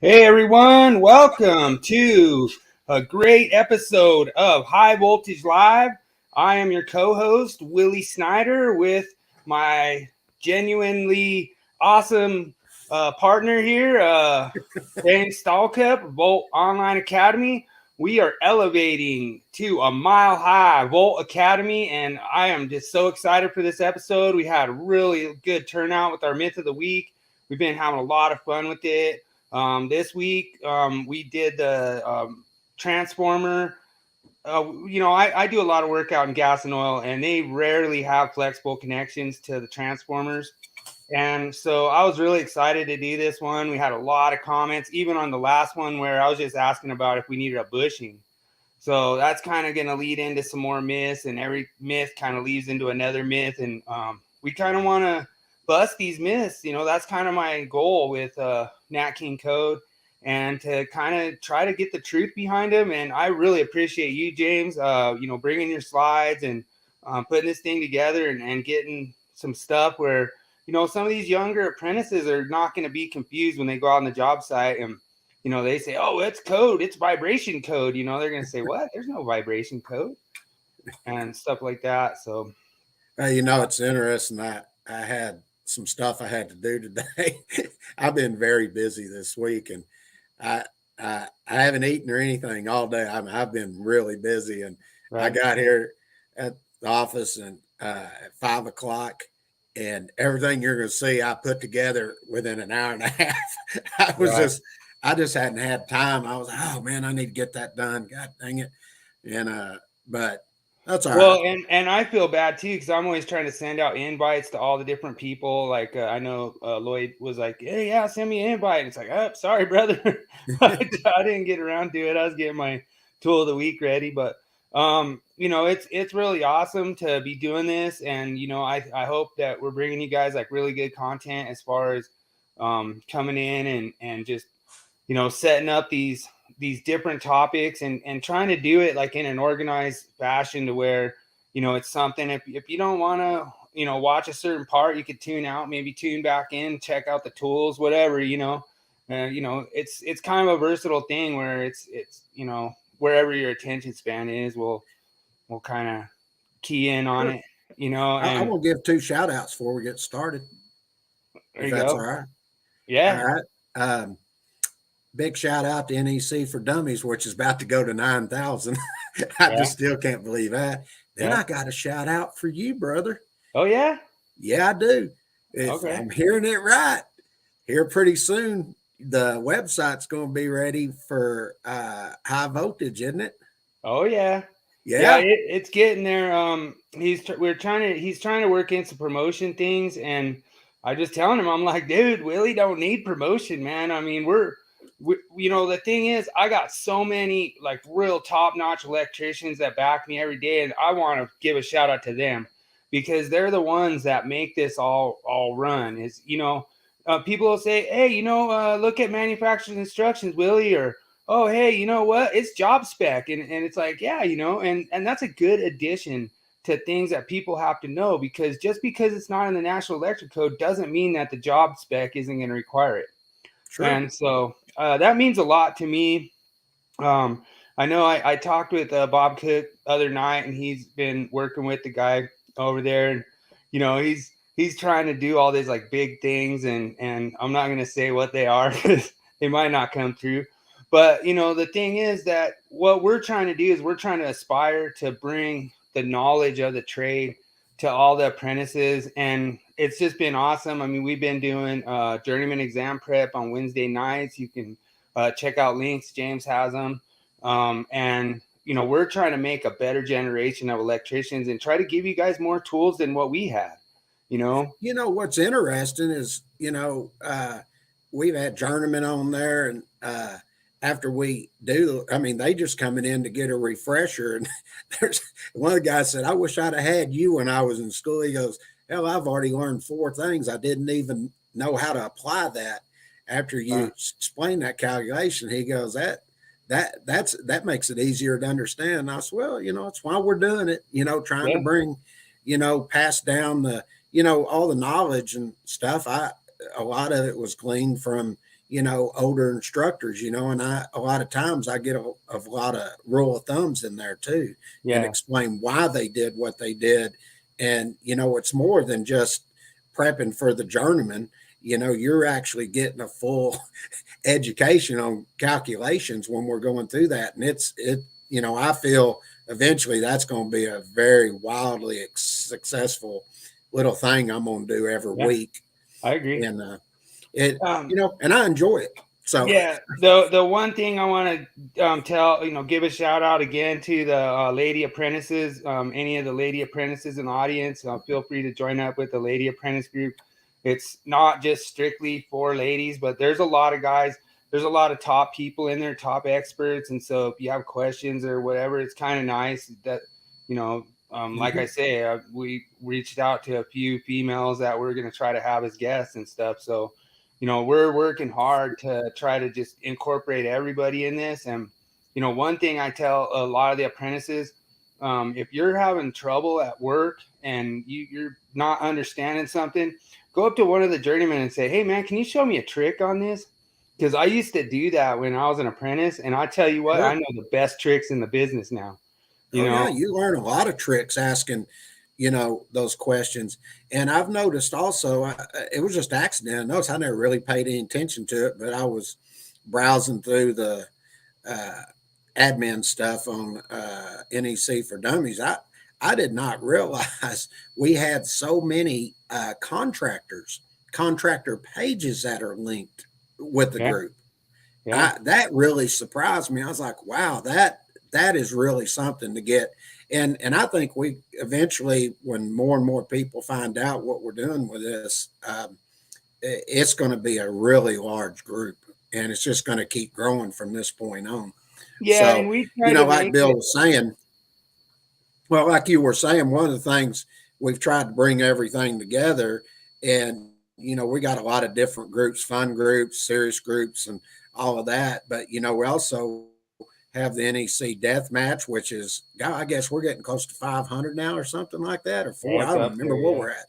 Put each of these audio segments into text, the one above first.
Hey everyone, welcome to a great episode of High Voltage Live. I am your co-host, Willie Snyder, with my genuinely awesome partner here, James Stallcup, Volt Online Academy. We are elevating to a mile high Volt Academy, and I am just so excited for this episode. We had a really good turnout with our Myth of the Week. We've been having a lot of fun with it. This week, we did the transformer. I do a lot of work out in gas and oil, and they rarely have flexible connections to the transformers. And so I was really excited to do this one. We had a lot of comments, even on the last one where I was just asking about if we needed a bushing. So that's kind of going to lead into some more myths, and every myth kind of leads into another myth. And we kind of want to bust these myths. That's kind of my goal with Nat King Code, and to kind of try to get the truth behind them. And I really appreciate you, James, bringing your slides and putting this thing together and getting some stuff where, some of these younger apprentices are not going to be confused when they go out on the job site and they say, oh, it's code, it's vibration code. They're going to say, what? There's no vibration code and stuff like that. So, it's interesting. I had some stuff I had to do today. I've been very busy this week, and I haven't eaten or anything all day. I've been really busy, and right. I got here at the office and at 5 o'clock. And everything you're going to see, I put together within an hour and a half. I just hadn't had time. I was like, oh man, I need to get that done. God dang it. And, but that's all right. Well, and I feel bad too, because I'm always trying to send out invites to all the different people. Like I know Lloyd was like, hey, yeah, send me an invite. And it's like, oh, sorry, brother. I didn't get around to it. I was getting my tool of the week ready, but it's really awesome to be doing this. And, I hope that we're bringing you guys like really good content as far as coming in and just, setting up these different topics and trying to do it like in an organized fashion to where, it's something if you don't want to, watch a certain part, you could tune out, maybe tune back in, check out the tools, whatever, it's kind of a versatile thing where it's, wherever your attention span is, we'll kind of key in on it, And I will give 2 shout outs before we get started. There you go. All right. Yeah. All right. Big shout out to NEC for Dummies, which is about to go to 9,000. I just still can't believe that. Then I got a shout out for you, brother. Oh, yeah? Yeah, I do. If I'm hearing it right, here pretty soon, the website's going to be ready for high voltage, isn't it? Oh, yeah. Yeah, it's getting there. He's trying to work in some promotion things, and I just telling him, I'm like, dude, Willie don't need promotion, man. I mean, the thing is, I got so many like real top-notch electricians that back me every day, and I want to give a shout out to them because they're the ones that make this all run. Is people will say, hey, look at manufacturer's instructions, Willie, or oh, hey, you know what? It's job spec, and it's like, yeah, and that's a good addition to things that people have to know, because just because it's not in the National Electric Code doesn't mean that the job spec isn't going to require it. Sure. And so that means a lot to me. I know I talked with Bob Cook the other night, and he's been working with the guy over there, and he's trying to do all these like big things, and I'm not going to say what they are because they might not come through. But the thing is that what we're trying to do is we're trying to aspire to bring the knowledge of the trade to all the apprentices, and it's just been awesome. I mean, we've been doing journeyman exam prep on Wednesday nights. You can check out links. James has them. And, we're trying to make a better generation of electricians and try to give you guys more tools than what we had, What's interesting is, we've had journeyman on there, and after we do, I mean, they just coming in to get a refresher. And there's one of the guys said, I wish I'd have had you when I was in school. He goes, hell, I've already learned 4 things. I didn't even know how to apply that after you explain that calculation. He goes, that makes it easier to understand. And I said, well, it's why we're doing it, trying to bring, pass down the, all the knowledge and stuff. A lot of it was gleaned from, older instructors, and a lot of times I get a lot of rule of thumbs in there too, and Yeah. explain why they did what they did. And, it's more than just prepping for the journeyman. You're actually getting a full education on calculations when we're going through that. And I feel eventually that's going to be a very wildly successful little thing I'm going to do every week. I agree. And and I enjoy it. So yeah, the one thing I want to give a shout out again to the lady apprentices. Any of the lady apprentices in the audience, feel free to join up with the lady apprentice group. It's not just strictly for ladies, but there's a lot of guys. There's a lot of top people in there, top experts, and so if you have questions or whatever, it's kind of nice that like I say, we reached out to a few females that we're going to try to have as guests and stuff. So we're working hard to try to just incorporate everybody in this. And, one thing I tell a lot of the apprentices, if you're having trouble at work and you're not understanding something, go up to one of the journeymen and say, hey, man, can you show me a trick on this? Because I used to do that when I was an apprentice. And I tell you what, I know the best tricks in the business now. Yeah, you learn a lot of tricks asking those questions. And I've noticed also, it was just accident. I noticed I never really paid any attention to it, but I was browsing through the admin stuff on NEC for Dummies. I did not realize we had so many contractor pages that are linked with the group. Yeah. That really surprised me. I was like, wow, that is really something to get. And I think we eventually, when more and more people find out what we're doing with this, it's going to be a really large group, and it's just going to keep growing from this point on. Yeah, so, and we like Bill was saying, well, like you were saying, one of the things we've tried to bring everything together, and we got a lot of different groups, fun groups, serious groups, and all of that. But we also have the NEC death match, which is, God, I guess we're getting close to 500 now or something like that, or 4. I don't remember where we're at.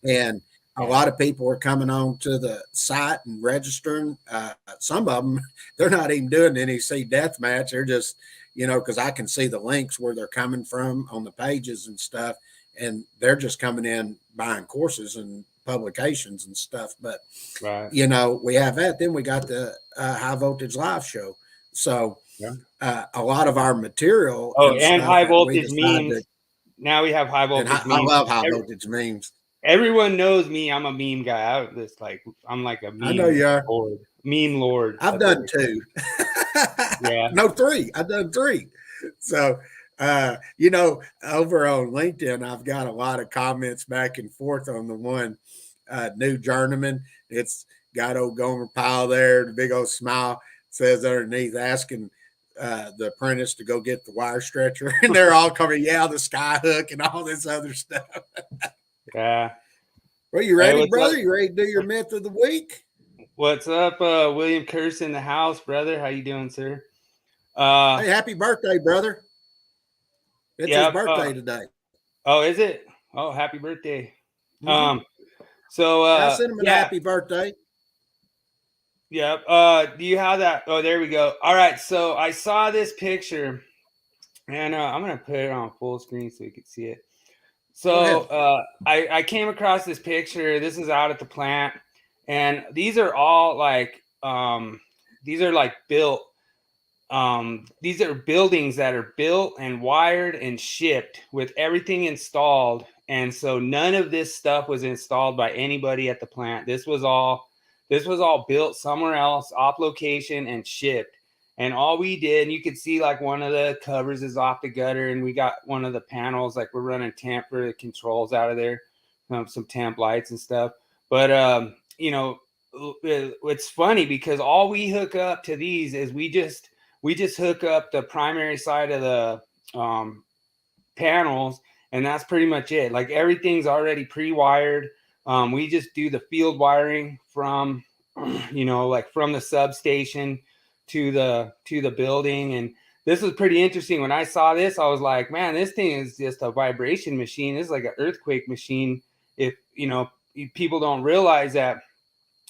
And a lot of people are coming on to the site and registering. Some of them, they're not even doing the NEC death match. They're just, because I can see the links where they're coming from on the pages and stuff. And they're just coming in buying courses and publications and stuff. But, we have that. Then we got the High Voltage Live show. So, a lot of our material. And high voltage memes. Now we have high voltage memes. I love high voltage memes. Everyone knows me. I'm a meme guy. I'm like a meme. I know you are. Lord. Meme lord. I've done 2. No, 3. I've done 3. So, over on LinkedIn, I've got a lot of comments back and forth on the one new journeyman. It's got old Gomer Pyle there, the big old smile. Says underneath, asking the apprentice to go get the wire stretcher, and they're all coming, the sky hook and all this other stuff. Yeah. Well, you ready, brother? You ready to do your myth of the week? What's up, William Curse in the house, brother? How you doing, sir? Hey, happy birthday, brother! It's his birthday today. Oh, is it? Oh, happy birthday! Mm-hmm. So I sent him a happy birthday. Yep. Do you have that? Oh, there we go. All right. So I saw this picture, and I'm gonna put it on full screen so you can see it. So I came across this picture. This is out at the plant, and these are all built. These are buildings that are built and wired and shipped with everything installed. And so none of this stuff was installed by anybody at the plant. This was all built somewhere else, off location, and shipped. And all we did, and you could see one of the covers is off the gutter, and we got one of the panels, we're running temp for the controls out of there, some temp lights and stuff. But it's funny because all we hook up to these is we just hook up the primary side of the panels, and that's pretty much it. Everything's already pre-wired. We just do the field wiring from, from the substation to the building. And this was pretty interesting. When I saw this, I was like, man, this thing is just a vibration machine. This is like an earthquake machine. If, people don't realize that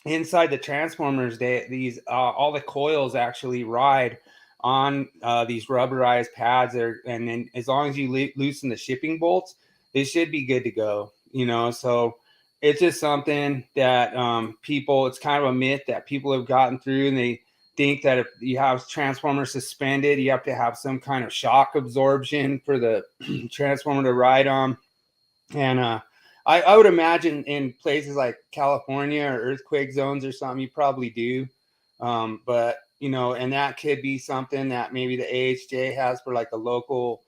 inside the transformers, these all the coils actually ride on these rubberized pads there, and then as long as you loosen the shipping bolts, they should be good to go. So it's just something that people, it's kind of a myth that people have gotten through, and they think that if you have transformers suspended, you have to have some kind of shock absorption for the transformer to ride on. And I would imagine in places like California or earthquake zones or something, you probably do. But, and that could be something that maybe the AHJ has for like a local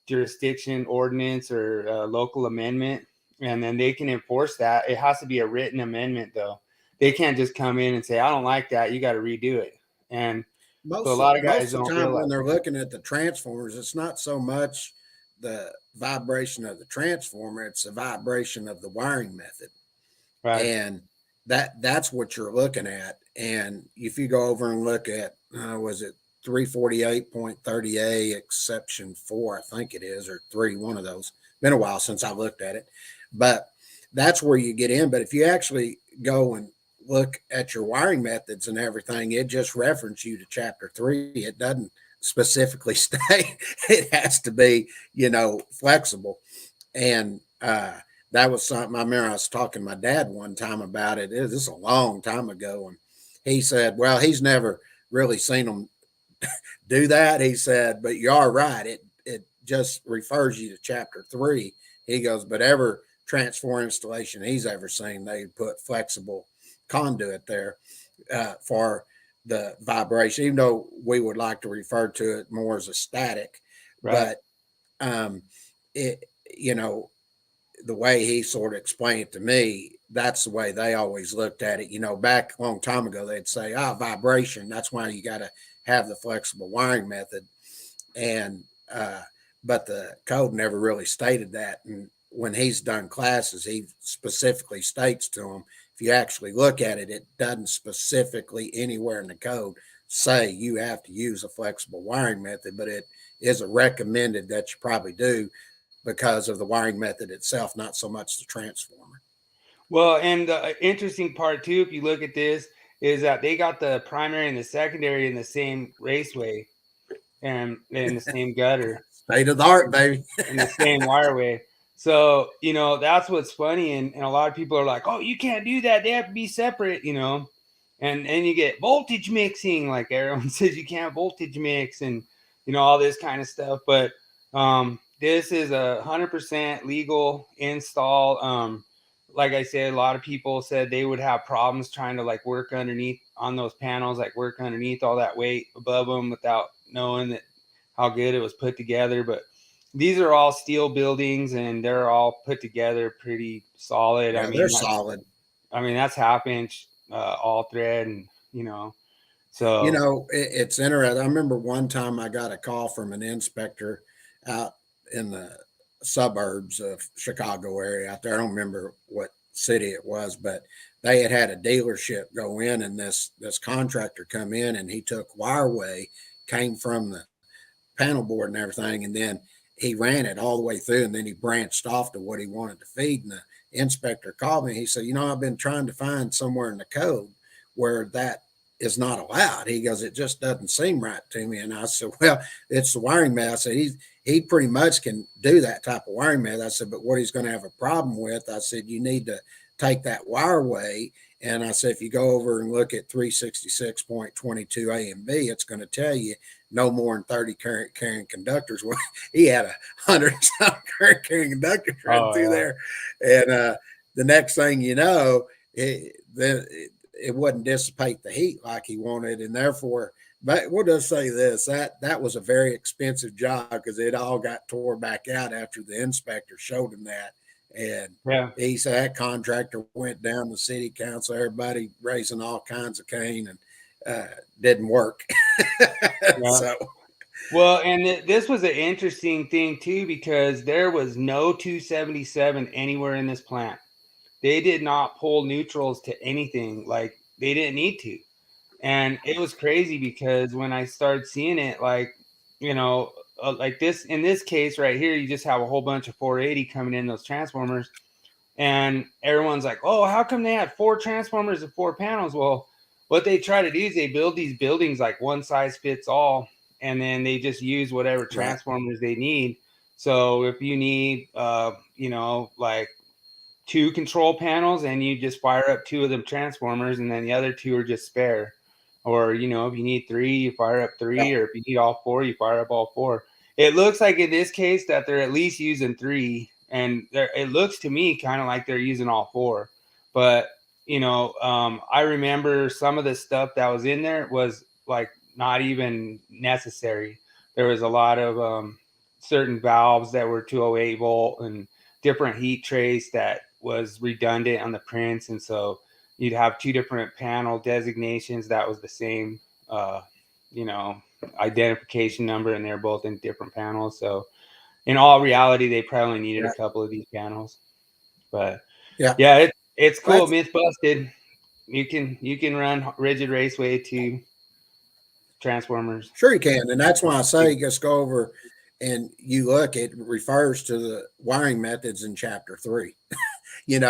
jurisdiction ordinance or a local amendment. And then they can enforce that. It has to be a written amendment, though. They can't just come in and say, I don't like that. You got to redo it. And so a lot of guys Most of the don't time realize. when they're looking at the transformers, it's not so much the vibration of the transformer, it's the vibration of the wiring method. Right. And that's what you're looking at. And if you go over and look at was it 348.30A exception 4, I think it is, or 3, one of those. Been a while since I looked at it, but that's where you get in. But if you actually go and look at your wiring methods and everything, it just references you to chapter 3. It doesn't specifically state it has to be, flexible. And that was something I remember I was talking to my dad one time about it. This is a long time ago. And he said, well, he's never really seen them do that. He said, but you are right. It just refers you to chapter 3. He goes, but every transformer installation he's ever seen, they put flexible conduit there for the vibration, even though we would like to refer to it more as a static. Right. But it, the way he sort of explained it to me, that's the way they always looked at it. Back a long time ago, they'd say, vibration, that's why you got to have the flexible wiring method. And, but the code never really stated that. And when he's done classes, he specifically states to them, if you actually look at it, it doesn't specifically anywhere in the code say you have to use a flexible wiring method, but it is a recommended that you probably do because of the wiring method itself, not so much the transformer. Well, and the interesting part too, if you look at this, is that they got the primary and the secondary in the same raceway and in the same gutter, State of the art, baby. in the same wireway. So, that's what's funny. And a lot of people are like, oh, you can't do that. They have to be separate, and you get voltage mixing. Like everyone says, you can't voltage mix and, all this kind of stuff. But this is 100% legal install. Like I said, a lot of people said they would have problems trying to like work underneath on those panels, like work underneath all that weight above them without knowing that how good it was put together. But these are all steel buildings and they're all put together pretty solid. Yeah, they're solid. That's 1/2 inch all thread, and so it's interesting. I remember one time I got a call from an inspector out in the suburbs of Chicago area out there. I don't remember what city it was, but they had a dealership go in, and this contractor come in, and he took wireway, came from the panel board and everything, and then he ran it all the way through, and then he branched off to what he wanted to feed. And the inspector called me. He said, I've been trying to find somewhere in the code where that is not allowed. He goes, it just doesn't seem right to me. And I said, well, it's the wiring method. I said, he pretty much can do that type of wiring method. I said, but what he's going to have a problem with, I said, you need to take that wireway. And I said, if you go over and look at 366.22A and B, it's going to tell you no more than 30 current carrying conductors. Well, he had 100 some current carrying conductors right through there. And the next thing you know, it wouldn't dissipate the heat like he wanted. And therefore, but we'll just say this, that was a very expensive job because it all got tore back out after the inspector showed him that. And he said that contractor went down to city council, everybody raising all kinds of cane, and didn't work. So, well, and this was an interesting thing too, because there was no 277 anywhere in this plant. They did not pull neutrals to anything. Like they didn't need to. And it was crazy because when I started seeing it, like, like this, in this case right here, you just have a whole bunch of 480 coming in those transformers. And everyone's like, oh, how come they had 4 transformers and 4 panels? Well, what they try to do is they build these buildings like one size fits all, and then they just use whatever Right. transformers they need. So if you need, like 2 control panels, and you just fire up 2 of them transformers, and then the other 2 are just spare. Or, if you need 3, you fire up 3, or if you need all 4, you fire up all 4. It looks like in this case that they're at least using 3, and it looks to me kind of like they're using all 4. But, I remember some of the stuff that was in there was like not even necessary. There was a lot of certain valves that were 208 volt and different heat trace that was redundant on the prints, and so you'd have 2 different panel designations that was the same you know identification number, and they're both in different panels. So in all reality, they probably needed a Right. couple of these panels. But Yeah. yeah, it's cool. That's Myth busted. You can run rigid raceway to transformers. sure you can. And that's why I say just go over and you look, it refers to the wiring methods in chapter 3.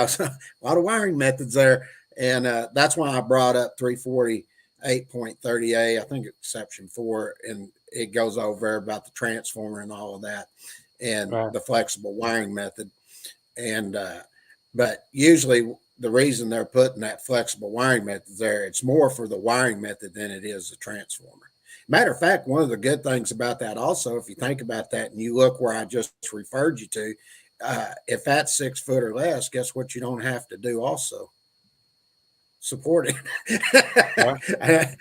So a lot of wiring methods there. And that's why I brought up 348.30A, I think it's section 4, and it goes over about the transformer and all of that and Right. the flexible wiring method. And but usually the reason they're putting that flexible wiring method there, it's more for the wiring method than it is the transformer. Matter of fact, one of the good things about that also, if you think about that and you look where I just referred you to, if that's 6 foot or less, guess what you don't have to do also? Support Yeah. it.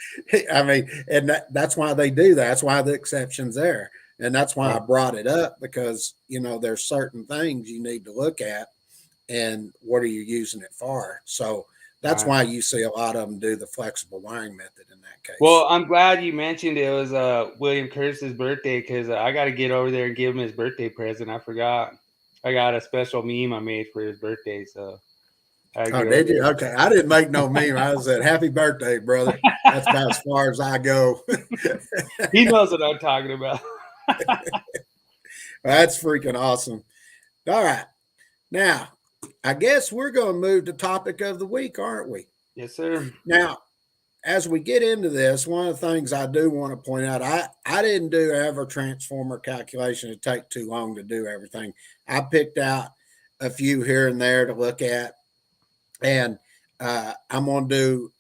I mean, and that's why they do that. That's why the exception's there. And that's why I Right. brought it up, because, there's certain things you need to look at and what are you using it for. So that's Right. why you see a lot of them do the flexible wiring method in that case. Well, I'm glad you mentioned it was William Curtis's birthday, because I got to get over there and give him his birthday present. I forgot. I got a special meme I made for his birthday, so I Oh, get over did you? there. Okay. I didn't make no meme. I said, happy birthday, brother. That's about as far as I go. He knows what I'm talking about. That's freaking awesome. All right. Now, I guess we're going to move to topic of the week, aren't we? Yes, sir. Now, as we get into this, one of the things I do want to point out, I didn't do ever transformer calculation. It take too long to do everything. I picked out a few here and there to look at, and I'm going to do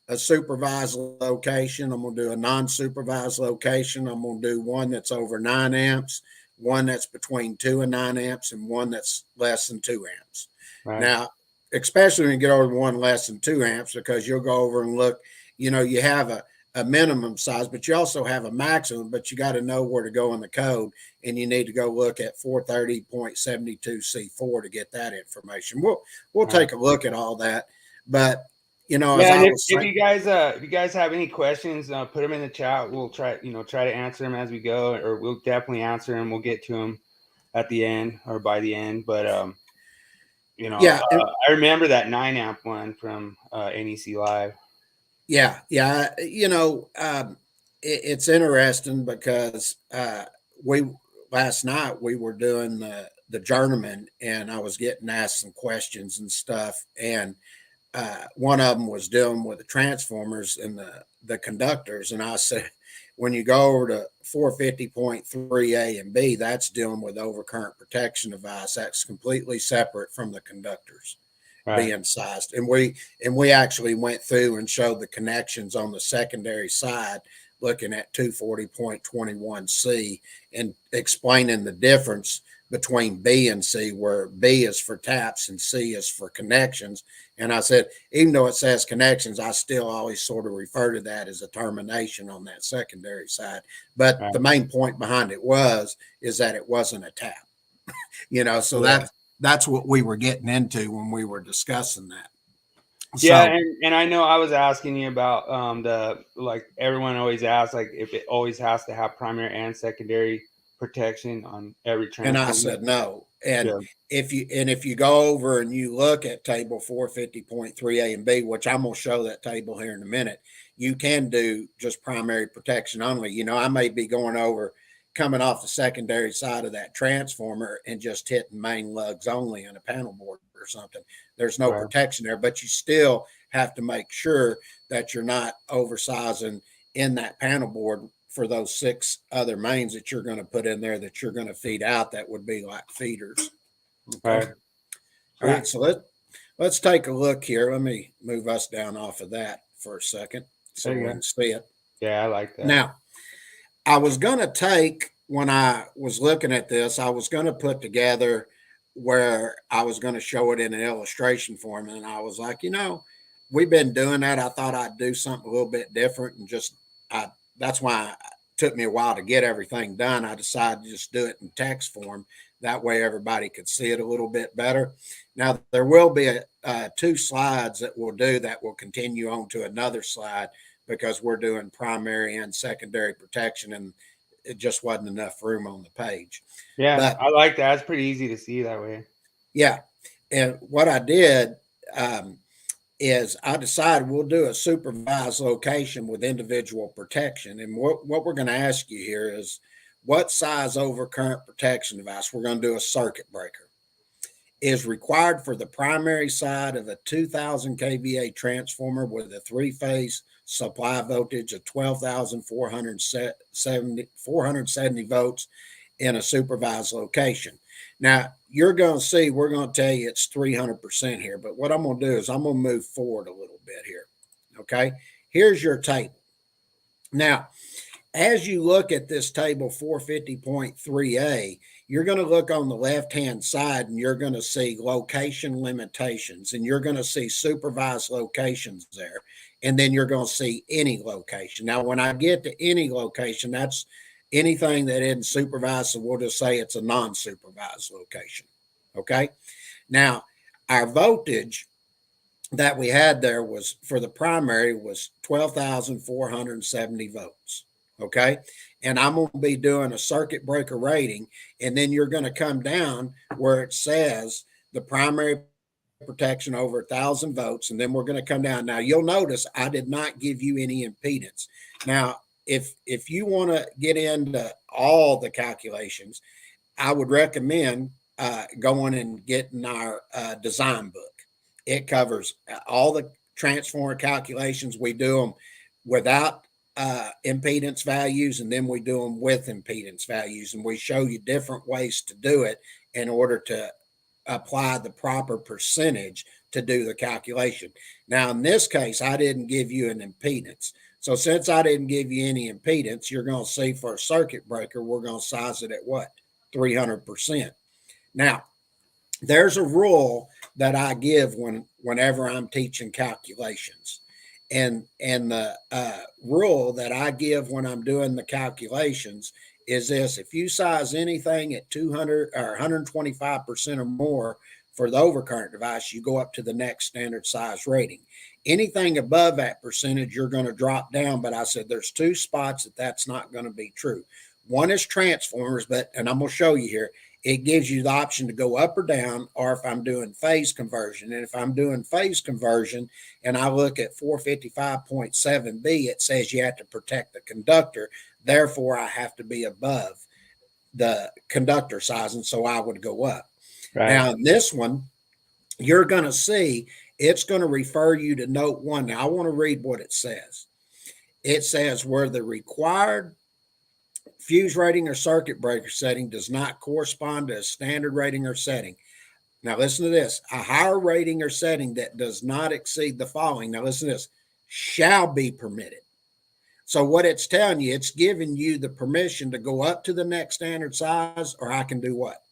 a supervised location. I'm going to do a non-supervised location. I'm going to do one that's over 9 amps, one that's between 2 and 9 amps, and one that's less than 2 amps. Right. Now, especially when you get over one less than 2 amps, because you'll go over and look, you have a minimum size, but you also have a maximum, but you got to know where to go in the code, and you need to go look at 430.72C4 to get that information. We'll Right. take a look at all that, but as Yeah, I and was if saying, you guys have any questions, put them in the chat. We'll try to answer them as we go, or we'll definitely answer them. We'll get to them at the end or by the end. But yeah, I remember that 9 amp one from NEC Live. yeah, it's interesting because we last night we were doing the journeyman, and I was getting asked some questions and stuff, and one of them was dealing with the transformers and the conductors, and I said, when you go over to 450.3A and B, that's dealing with overcurrent protection device. That's completely separate from the conductors Right. being sized. And we actually went through and showed the connections on the secondary side, looking at 240.21C and explaining the difference between B and C, where B is for taps and C is for connections. And I said, even though it says connections, I still always sort of refer to that as a termination on that secondary side. But Right. the main point behind it is that it wasn't a tap. So Yeah. that's what we were getting into when we were discussing that. Yeah, So and I know I was asking you about the, like, everyone always asks, like, if it always has to have primary and secondary protection on every and I transformer. said no. And Yeah. if you go over and you look at table 450.3A and B, which I'm gonna show that table here in a minute, you can do just primary protection only. I may be going over coming off the secondary side of that transformer and just hitting main lugs only in a panel board or something. There's no protection there, but you still have to make sure that you're not oversizing in that panel board for those 6 other mains that you're going to put in there that you're going to feed out. That would be like feeders. Okay. All right. So let's take a look here. Let me move us down off of that for a second so we can see it. Yeah, I like that. Now, I was going to take, when I was looking at this, I was going to put together where I was going to show it in an illustration form. And I was like, we've been doing that. I thought I'd do something a little bit different, and that's why it took me a while to get everything done. I decided to just do it in text form. That way everybody could see it a little bit better. Now, there will be 2 slides that we'll do that will continue on to another slide, because we're doing primary and secondary protection, and it just wasn't enough room on the page. Yeah, but I like that. It's pretty easy to see that way. Yeah. And what I did is I decided we'll do a supervised location with individual protection. And what we're going to ask you here is, what size overcurrent protection device, we're going to do a circuit breaker, is required for the primary side of a 2000 kVA transformer with a 3-phase supply voltage of 12,470 volts in a supervised location. Now, you're going to see, we're going to tell you it's 300% here, but what I'm going to do is I'm going to move forward a little bit here. Okay, here's your table. Now, as you look at this table 450.3a, you're going to look on the left-hand side and you're going to see location limitations, and you're going to see supervised locations there. And then you're going to see any location. Now, when I get to any location, that's anything that isn't supervised. So we'll just say it's a non-supervised location. Okay. Now, our voltage that we had there was, for the primary, was 12,470 volts. Okay. And I'm going to be doing a circuit breaker rating. And then you're going to come down where it says the primary protection over 1,000 volts. And then we're going to come down. Now, you'll notice I did not give you any impedance. Now, if you want to get into all the calculations, I would recommend going and getting our design book. It covers all the transformer calculations. We do them without impedance values, and then we do them with impedance values, and we show you different ways to do it in order to apply the proper percentage to do the calculation. Now, in this case, I didn't give you an impedance. So since I didn't give you any impedance, you're going to see for a circuit breaker, we're going to size it at what? 300%. Now, there's a rule that I give whenever I'm teaching calculations. And the rule that I give when I'm doing the calculations is this: if you size anything at 200 or 125% or more for the overcurrent device, you go up to the next standard size rating. Anything above that percentage, you're going to drop down. But I said there's 2 spots that's not going to be true. One is transformers, and I'm going to show you here. It gives you the option to go up or down, or if I'm doing phase conversion. And if I'm doing phase conversion and I look at 455.7b, it says you have to protect the conductor. Therefore, I have to be above the conductor size, and so I would go up. Right. Now, in this one, you're going to see it's going to refer you to note 1. Now, I want to read what it says. It says, where the required fuse rating or circuit breaker setting does not correspond to a standard rating or setting. Now, listen to this. A higher rating or setting that does not exceed the following. Now, listen to this. Shall be permitted. So what it's telling you, it's giving you the permission to go up to the next standard size, or I can do what?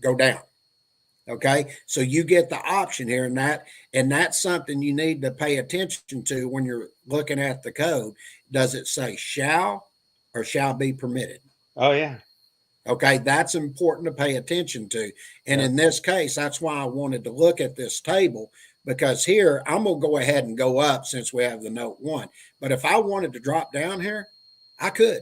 Go down. Okay. So you get the option here, and that's something you need to pay attention to when you're looking at the code. Does it say shall or shall be permitted? Oh, yeah. Okay, that's important to pay attention to. And in this case, that's why I wanted to look at this table, because here I'm going to go ahead and go up since we have the note 1. But if I wanted to drop down here, I could.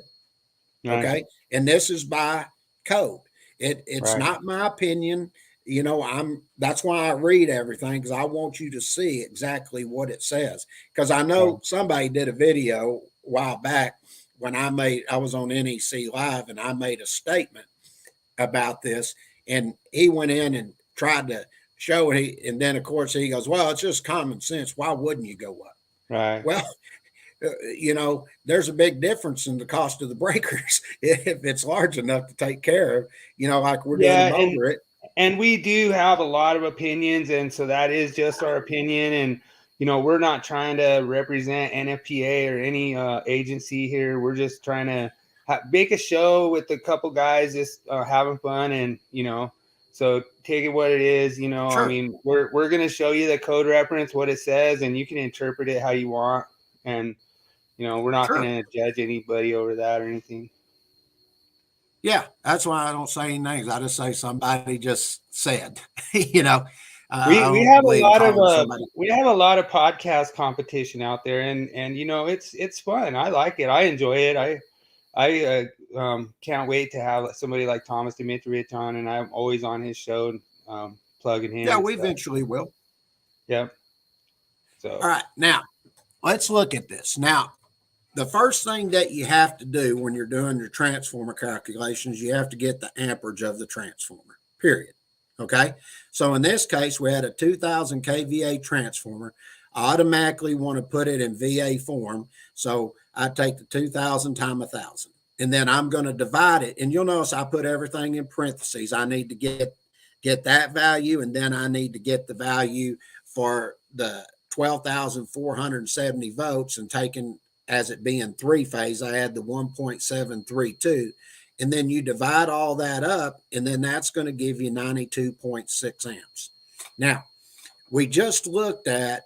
Right. Okay, and this is by code. It's right. Not my opinion. You know, that's why I read everything, because I want you to see exactly what it says. Because I know somebody did a video a while back when I was on NEC Live and I made a statement about this, and he went in and tried to show it. And then of course he goes, well, it's just common sense. Why wouldn't you go up? Right. Well, there's a big difference in the cost of the breakers if it's large enough to take care of, like we're doing Yeah, over it. and we do have a lot of opinions, and so that is just our opinion. And we're not trying to represent NFPA or any agency here. We're just trying to make a show with a couple guys just having fun, and so take it what it is. Sure. I mean, we're going to show you the code reference, what it says, and you can interpret it how you want. And we're not Sure. going to judge anybody over that or anything. Yeah, that's why I don't say any names. I just say somebody just said. We have a lot of podcast competition out there, and it's fun. I like it. I enjoy it. I can't wait to have somebody like Thomas Dimitrievich on, and I'm always on his show, plugging him. Yeah, we eventually will. Yep. So all right, now let's look at this. Now, the first thing that you have to do when you're doing your transformer calculations, you have to get the amperage of the transformer, period. Okay. So in this case, we had a 2000 kVA transformer. I automatically want to put it in VA form. So I take the 2000 times 1000, and then I'm going to divide it. And you'll notice I put everything in parentheses. I need to get that value, and then I need to get the value for the 12,470 volts, and taking as it being three phase, I add the 1.732, and then you divide all that up, and then that's going to give you 92.6 amps. Now, we just looked at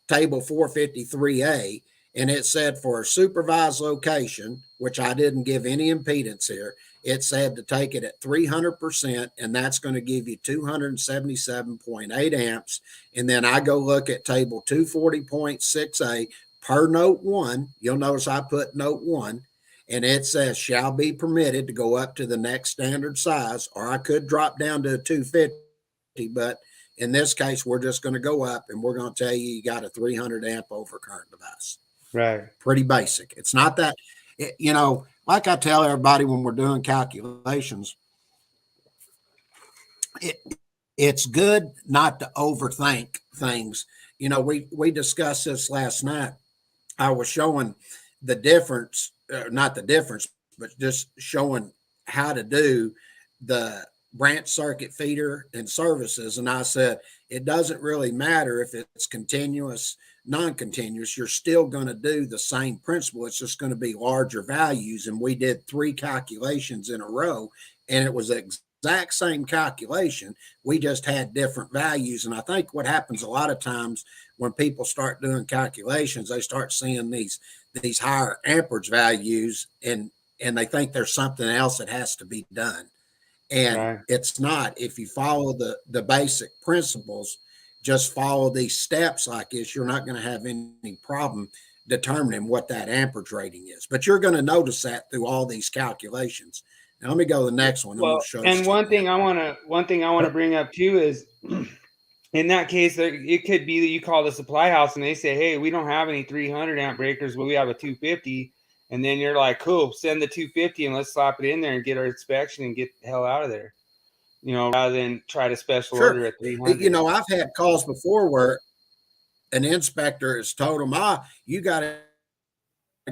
table 453A, and it said for a supervised location, which I didn't give any impedance here, it said to take it at 300%, and that's going to give you 277.8 amps. And then I go look at table 240.6A, per note 1, you'll notice I put note 1, and it says shall be permitted to go up to the next standard size, or I could drop down to a 250, but in this case, we're just going to go up, and we're going to tell you got a 300 amp overcurrent device. Right. Pretty basic. It's not that, like I tell everybody when we're doing calculations, it's good not to overthink things. We discussed this last night. I was showing the difference, not the difference, but just showing how to do the branch circuit feeder and services. And I said, it doesn't really matter if it's continuous, non-continuous, you're still going to do the same principle. It's just going to be larger values. And we did 3 calculations in a row, and it was the exact same calculation. We just had different values. And I think what happens a lot of times when people start doing calculations, they start seeing these higher amperage values, and they think there's something else that has to be done. And It's not. If you follow the basic principles, just follow these steps like this, you're not going to have any problem determining what that amperage rating is. But you're going to notice that through all these calculations. Now let me go to the next one. Well, and one thing I want to bring up too is, in that case, it could be that you call the supply house and they say, hey, we don't have any 300 amp breakers, but we have a 250. And then you're like, cool, send the 250 and let's slap it in there and get our inspection and get the hell out of there. Rather than try to special order at 300. I've had calls before where an inspector has told them, you got to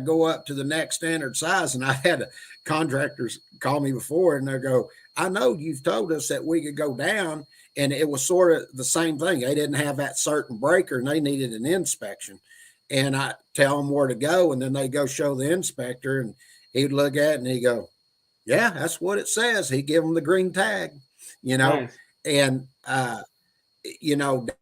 go up to the next standard size. And I had contractors call me before, and they go, I know you've told us that we could go down. And it was sort of the same thing. They didn't have that certain breaker, and they needed an inspection. And I tell them where to go, and then they go show the inspector, and he'd look at it and he'd go, yeah, that's what it says. He'd give them the green tag, Nice. And, Dad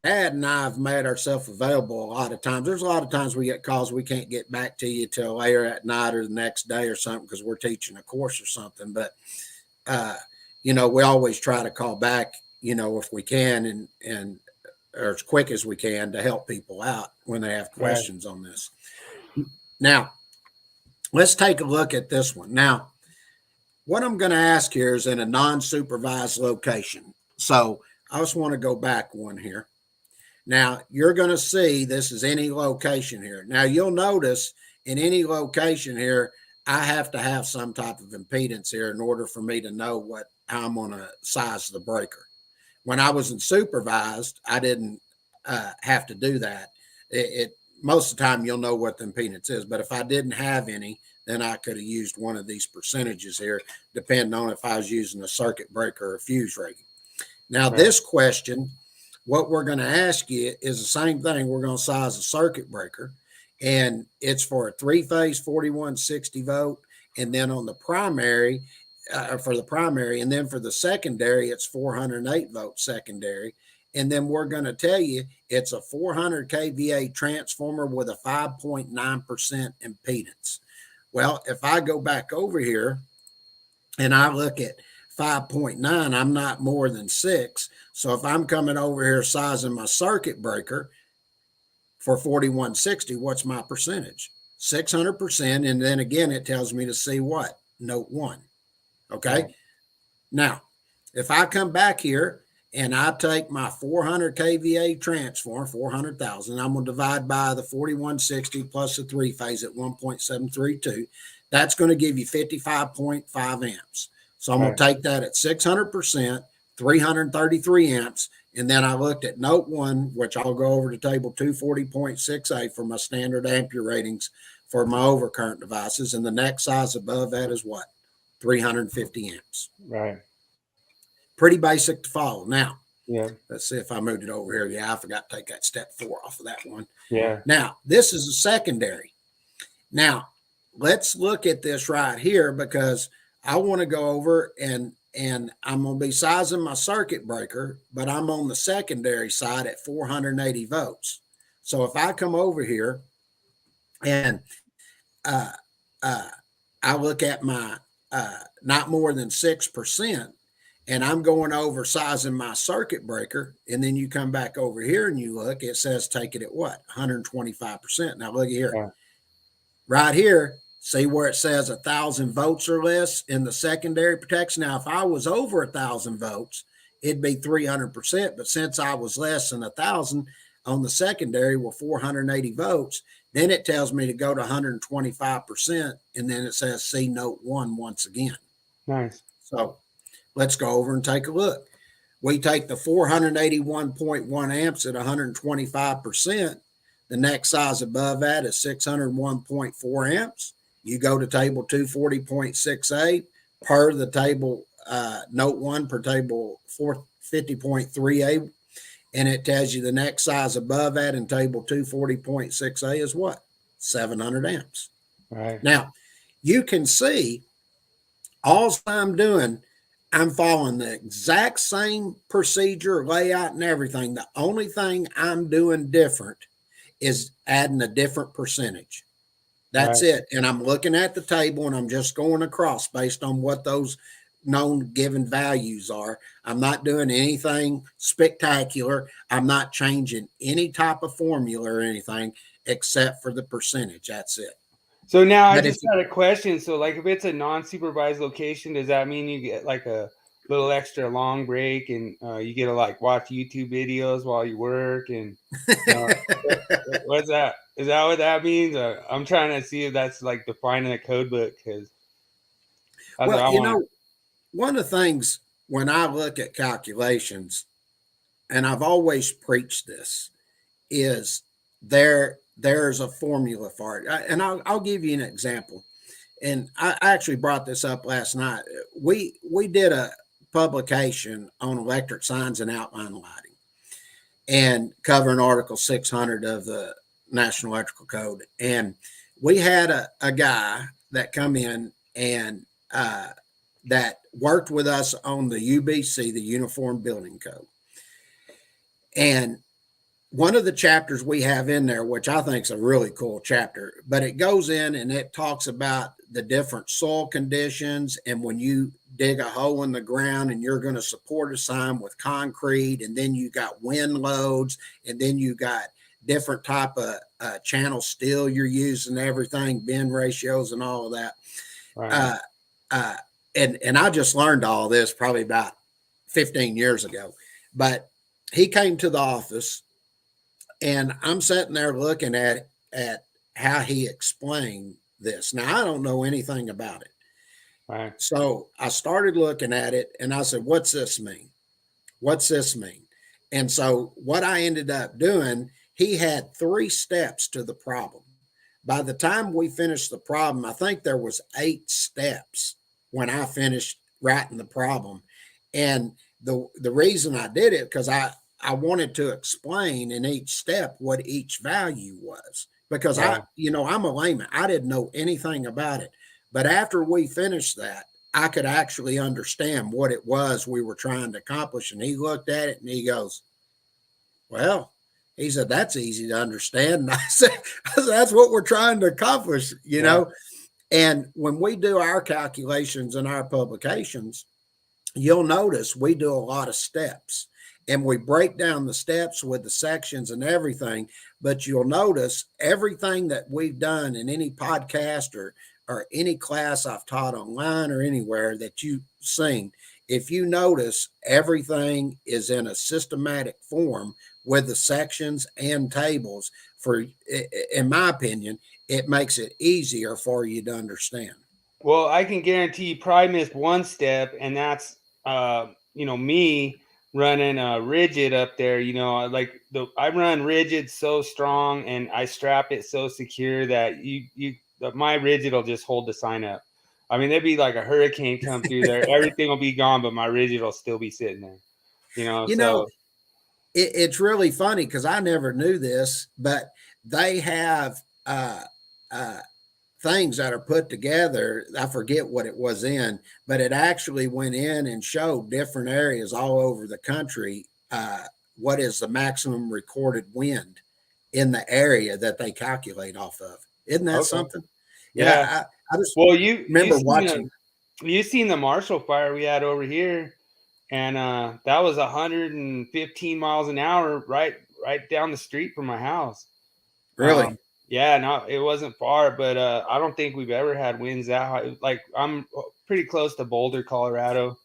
and I have made ourselves available a lot of times. There's a lot of times we get calls, we can't get back to you till later at night or the next day or something because we're teaching a course or something. But, we always try to call back, if we can, and or as quick as we can to help people out when they have questions on this. Now, let's take a look at this one. Now, what I'm going to ask here is in a non-supervised location. So I just want to go back one here. Now, you're going to see this is any location here. Now, you'll notice in any location here, I have to have some type of impedance here in order for me to know how I'm going to size the breaker. When I was in supervised, I didn't have to do that. Most of the time you'll know what the impedance is, but if I didn't have any, then I could have used one of these percentages here, depending on if I was using a circuit breaker or a fuse rating. Now, this question, what we're going to ask you is the same thing. We're going to size a circuit breaker, and it's for a 3-phase 4160 volt. And then on the primary, for the primary, and then for the secondary, it's 408 volt secondary. And then we're going to tell you it's a 400 kVA transformer with a 5.9% impedance. Well, if I go back over here and I look at 5.9, I'm not more than 6. So if I'm coming over here sizing my circuit breaker for 4160, what's my percentage? 600%. And then again, it tells me to see what? Note 1. Okay. Right. Now, if I come back here and I take my 400 kVA transformer, 400,000, I'm going to divide by the 4160 plus the 3-phase at 1.732. That's going to give you 55.5 amps. So I'm going to take that at 600%, 333 amps. And then I looked at note 1, which I'll go over to table 240.68 for my standard ampere ratings for my overcurrent devices. And the next size above that is what? 350 amps. Right. Pretty basic to follow. Now, yeah. Let's see if I moved it over here. Yeah, I forgot to take that step 4 off of that one. Yeah. Now, this is a secondary. Now, let's look at this right here because I want to go over and I'm going to be sizing my circuit breaker, but I'm on the secondary side at 480 volts. So if I come over here and I look at my not more than 6%, and I'm going over sizing my circuit breaker, and then you come back over here and you look, it says take it at what? 125%. Now look at here. Yeah. Right here, see where it says 1,000 volts or less in the secondary protection. Now, if I was over 1,000 volts, it'd be 300%. But since I was less than 1,000 on the secondary with 480 volts, then it tells me to go to 125%. And then it says see note 1 once again. Nice. So let's go over and take a look. We take the 481.1 amps at 125%. The next size above that is 601.4 amps. You go to table 240.68 per the table, note 1 per table 450.3A. And it tells you the next size above that in table 240.6A is what? 700 amps. Right. Now, you can see all I'm doing, I'm following the exact same procedure, layout, and everything. The only thing I'm doing different is adding a different percentage. That's right. It. And I'm looking at the table and I'm just going across based on what those known given values are. I'm not doing anything spectacular. I'm not changing any type of formula or anything except for the percentage. That's it. So now I just got a question. So like if it's a non-supervised location, does that mean you get like a little extra long break and you get to like watch YouTube videos while you work? And what's that? Is that what that means? I'm trying to see if that's like defined in the code book. Because well, you know, one of the things when I look at calculations, and I've always preached this, is there's a formula for it. And I'll give you an example. And I actually brought this up last night. We did a publication on electric signs and outline lighting and covering Article 600 of the National Electrical Code. And we had a guy that come in and that worked with us on the UBC, the Uniform Building Code. And one of the chapters we have in there, which I think is a really cool chapter, but it goes in and it talks about the different soil conditions. And when you dig a hole in the ground and you're going to support a sign with concrete, and then you got wind loads, and then you got different type of channel steel you're using, everything, bend ratios and all of that. Right. And I just learned all this probably about 15 years ago, but he came to the office and I'm sitting there looking at how he explained this. Now, I don't know anything about it. Right. So I started looking at it and I said, what's this mean? What's this mean? And so what I ended up doing, he had 3 steps to the problem. By the time we finished the problem, I think there was 8 steps when I finished writing the problem. And the reason I did it, because I wanted to explain in each step what each value was. Because Yeah. I'm a layman. I didn't know anything about it. But after we finished that, I could actually understand what it was we were trying to accomplish. And he looked at it and he goes, well, he said, that's easy to understand. And I said, that's what we're trying to accomplish, you know? And when we do our calculations in our publications, you'll notice we do a lot of steps and we break down the steps with the sections and everything. But you'll notice everything that we've done in any podcast or any class I've taught online or anywhere that you've seen, if you notice, everything is in a systematic form with the sections and tables. In my opinion, it makes it easier for you to understand. Well, I can guarantee you probably missed one step, and that's me running a rigid up there. I run rigid so strong, and I strap it so secure that my rigid will just hold the sign up. I mean, there'd be like a hurricane come through there, everything will be gone, but my rigid will still be sitting there. It's really funny because I never knew this, but they have things that are put together. I forget what it was in, but it actually went in and showed different areas all over the country. What is the maximum recorded wind in the area that they calculate off of? Isn't that something? Yeah. I just remember watching. You've seen the Marshall fire we had over here, and that was 115 miles an hour right down the street from my house. Really? Yeah, no, it wasn't far, but I don't think we've ever had winds that high. Like, I'm pretty close to Boulder, Colorado,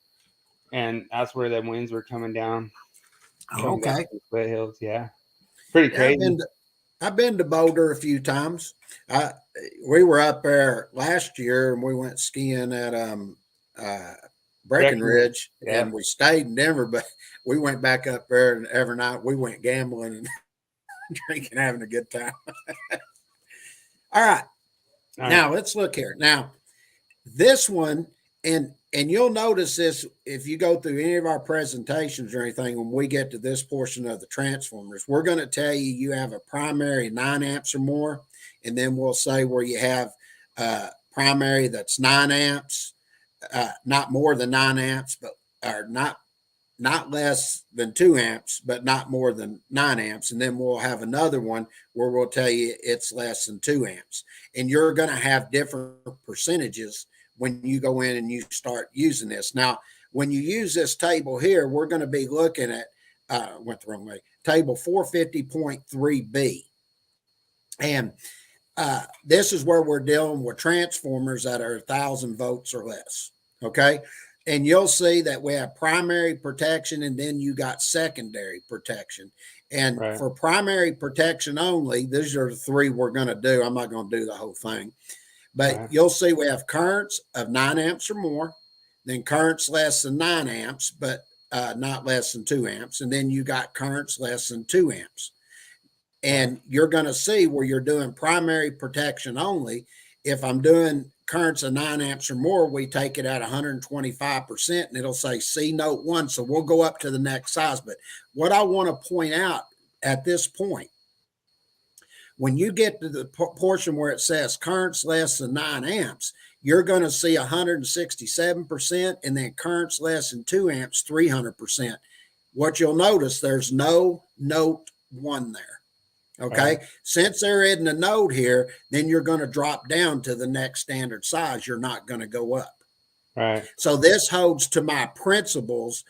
and that's where the winds were coming down. Okay. The foothills, yeah. Pretty crazy. I've been to Boulder a few times. We were up there last year and we went skiing at Breckenridge, and we stayed in Denver, but we went back up there, and every night we went gambling and drinking, having a good time. All right. Now let's look here. Now, this one, and you'll notice this if you go through any of our presentations or anything, when we get to this portion of the transformers, we're going to tell you have a primary 9 amps or more, and then we'll say where you have primary that's 9 amps, not more than 9 amps, but or not less than 2 amps, but not more than 9 amps. And then we'll have another one where we'll tell you it's less than 2 amps. And you're going to have different percentages when you go in and you start using this. Now, when you use this table here, we're going to be looking at, went the wrong way, table 450.3b. And this is where we're dealing with transformers that are 1,000 volts or less. Okay. And you'll see that we have primary protection, and then you got secondary protection. And for primary protection only, these are the 3 we're going to do. I'm not going to do the whole thing. But you'll see we have currents of 9 amps or more, then currents less than 9 amps, but not less than 2 amps. And then you got currents less than 2 amps. And you're going to see where you're doing primary protection only. If I'm doing currents of 9 amps or more, we take it at 125%, and it'll say C note 1. So we'll go up to the next size. But what I want to point out at this point, when you get to the portion where it says currents less than 9 amps, you're going to see 167%, and then currents less than 2 amps, 300%. What you'll notice, there's no note 1 there. Okay. Since there isn't a node here, then you're going to drop down to the next standard size. You're not going to go up. So this holds to my principles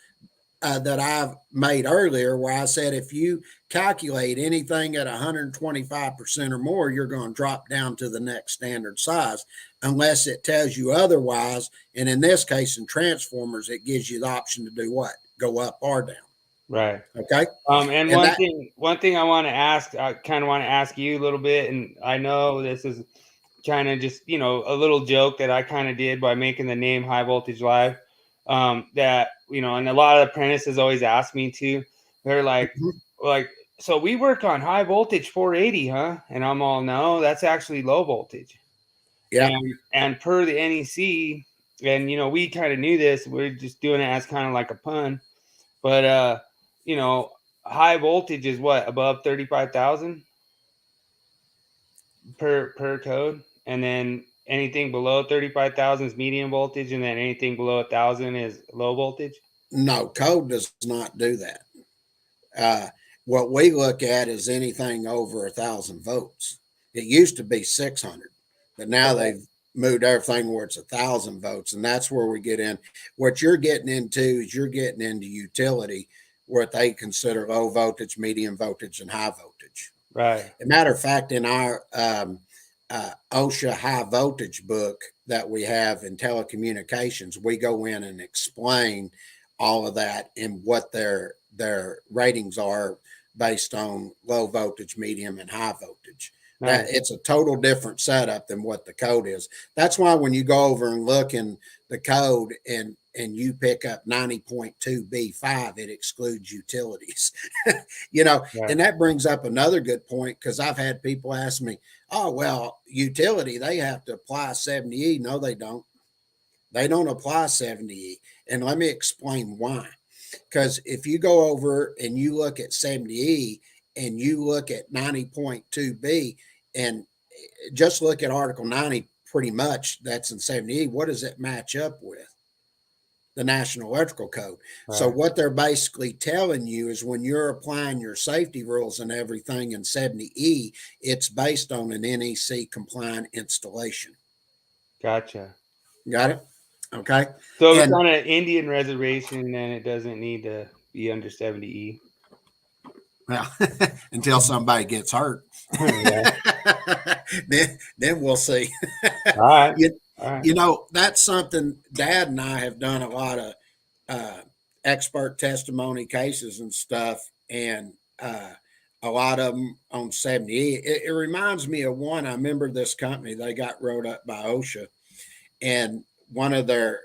that I've made earlier, where I said, if you calculate anything at 125% or more, you're going to drop down to the next standard size, unless it tells you otherwise. And in this case, in transformers, it gives you the option to do what? Go up or down. Right. Okay. And one thing I want to ask, I kind of want to ask you a little bit, and I know this is kind of just, you know, a little joke that I kind of did by making the name High Voltage Live. That, you know, and a lot of apprentices always ask me to. They're like, so we work on high voltage 480, huh? And I'm all, no, that's actually low voltage. Yeah. And per the NEC, and you know, we kind of knew this. We're just doing it as kind of like a pun, but you know, high voltage is what, above 35,000 per code, and then anything below 35,000 is medium voltage, and then anything below 1,000 is low voltage. No, code does not do that. Uh, what we look at is anything over 1,000 volts. It used to be 600, but now they've moved everything where it's 1,000 volts, and that's where we get in. What you're getting into is you're getting into utility, what they consider low voltage, medium voltage, and high voltage. Right. As a matter of fact, in our OSHA high voltage book that we have in telecommunications, we go in and explain all of that and what their ratings are based on low voltage, medium, and high voltage. That it's a total different setup than what the code is. That's why when you go over and look in the code and you pick up 90.2B5, it excludes utilities. You know, Right. and that brings up another good point, because I've had people ask me, oh, well, utility, they have to apply 70E. No, they don't. They don't apply 70E. And let me explain why. Because if you go over and you look at 70E and you look at 90.2B and just look at Article 90, pretty much that's in 70E, what does it match up with? The National Electrical Code. Right. So what they're basically telling you is when you're applying your safety rules and everything in 70E, it's based on an NEC compliant installation. Gotcha. Got it? Okay. So if it's on an Indian reservation, then it doesn't need to be under 70E. Well, until somebody gets hurt. then we'll see. All right. You know, that's something Dad and I have done a lot of expert testimony cases and stuff, and a lot of them on 70E. It reminds me of one. I remember this company, they got wrote up by OSHA, and one of their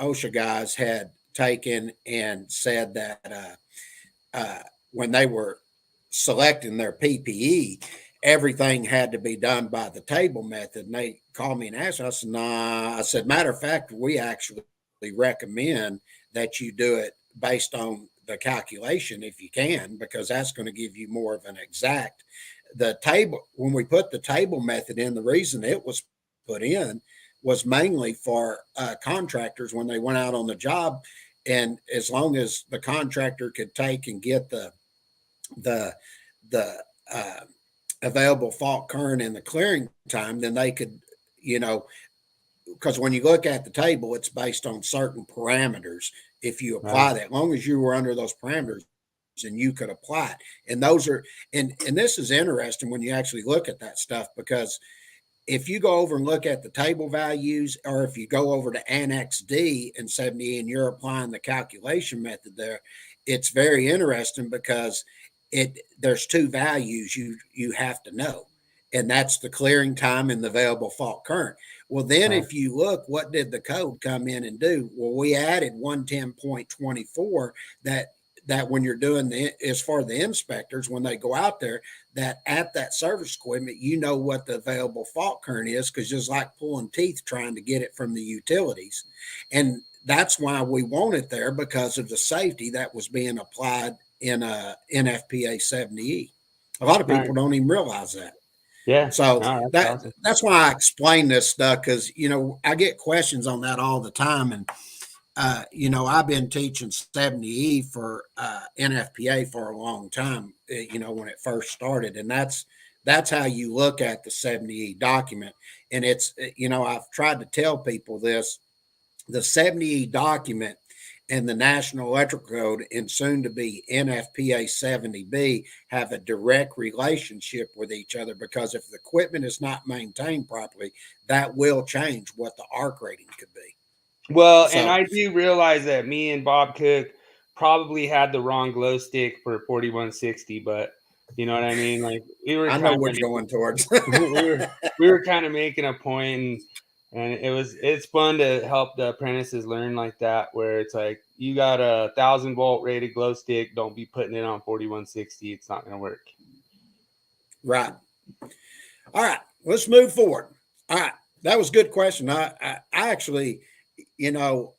OSHA guys had taken and said that when they were selecting their PPE, everything had to be done by the table method. And they called me and asked, I said, nah. I said, matter of fact, we actually recommend that you do it based on the calculation if you can, because that's going to give you more of an exact. The table, when we put the table method in, the reason it was put in was mainly for contractors when they went out on the job. And as long as the contractor could take and get the available fault current and the clearing time, then they could, you know, because when you look at the table, it's based on certain parameters. If you apply that, as long as you were under those parameters, and you could apply it. And those are, and this is interesting when you actually look at that stuff, because if you go over and look at the table values, or if you go over to Annex D in 70 and you're applying the calculation method there, it's very interesting because there's two values you have to know, and that's the clearing time and the available fault current. Well, then if you look, what did the code come in and do? Well, we added 110.24 that when you're doing as far as the inspectors, when they go out there, that at that service equipment, you know what the available fault current is, because just like pulling teeth trying to get it from the utilities. And that's why we want it there, because of the safety that was being applied in NFPA 70E. A lot of people don't even realize that. Yeah. So that's why I explain this stuff, because, you know, I get questions on that all the time. And you know, I've been teaching 70E for NFPA for a long time, you know, when it first started. And that's how you look at the 70E document. And it's, you know, I've tried to tell people this, the 70E document and the National Electrical Code, and soon to be NFPA 70B, have a direct relationship with each other, because if the equipment is not maintained properly, that will change what the arc rating could be. Well, and I do realize that me and Bob Cook probably had the wrong glow stick for 4160, but You know what I mean? Like we were I know kind what of you're going towards. we were kind of making a point, and it's fun to help the apprentices learn like that, where it's like you got a 1,000-volt rated glow stick, don't be putting it on 4160. It's not going to work. Right. All right, let's move forward. All right, that was a good question. I actually, you know,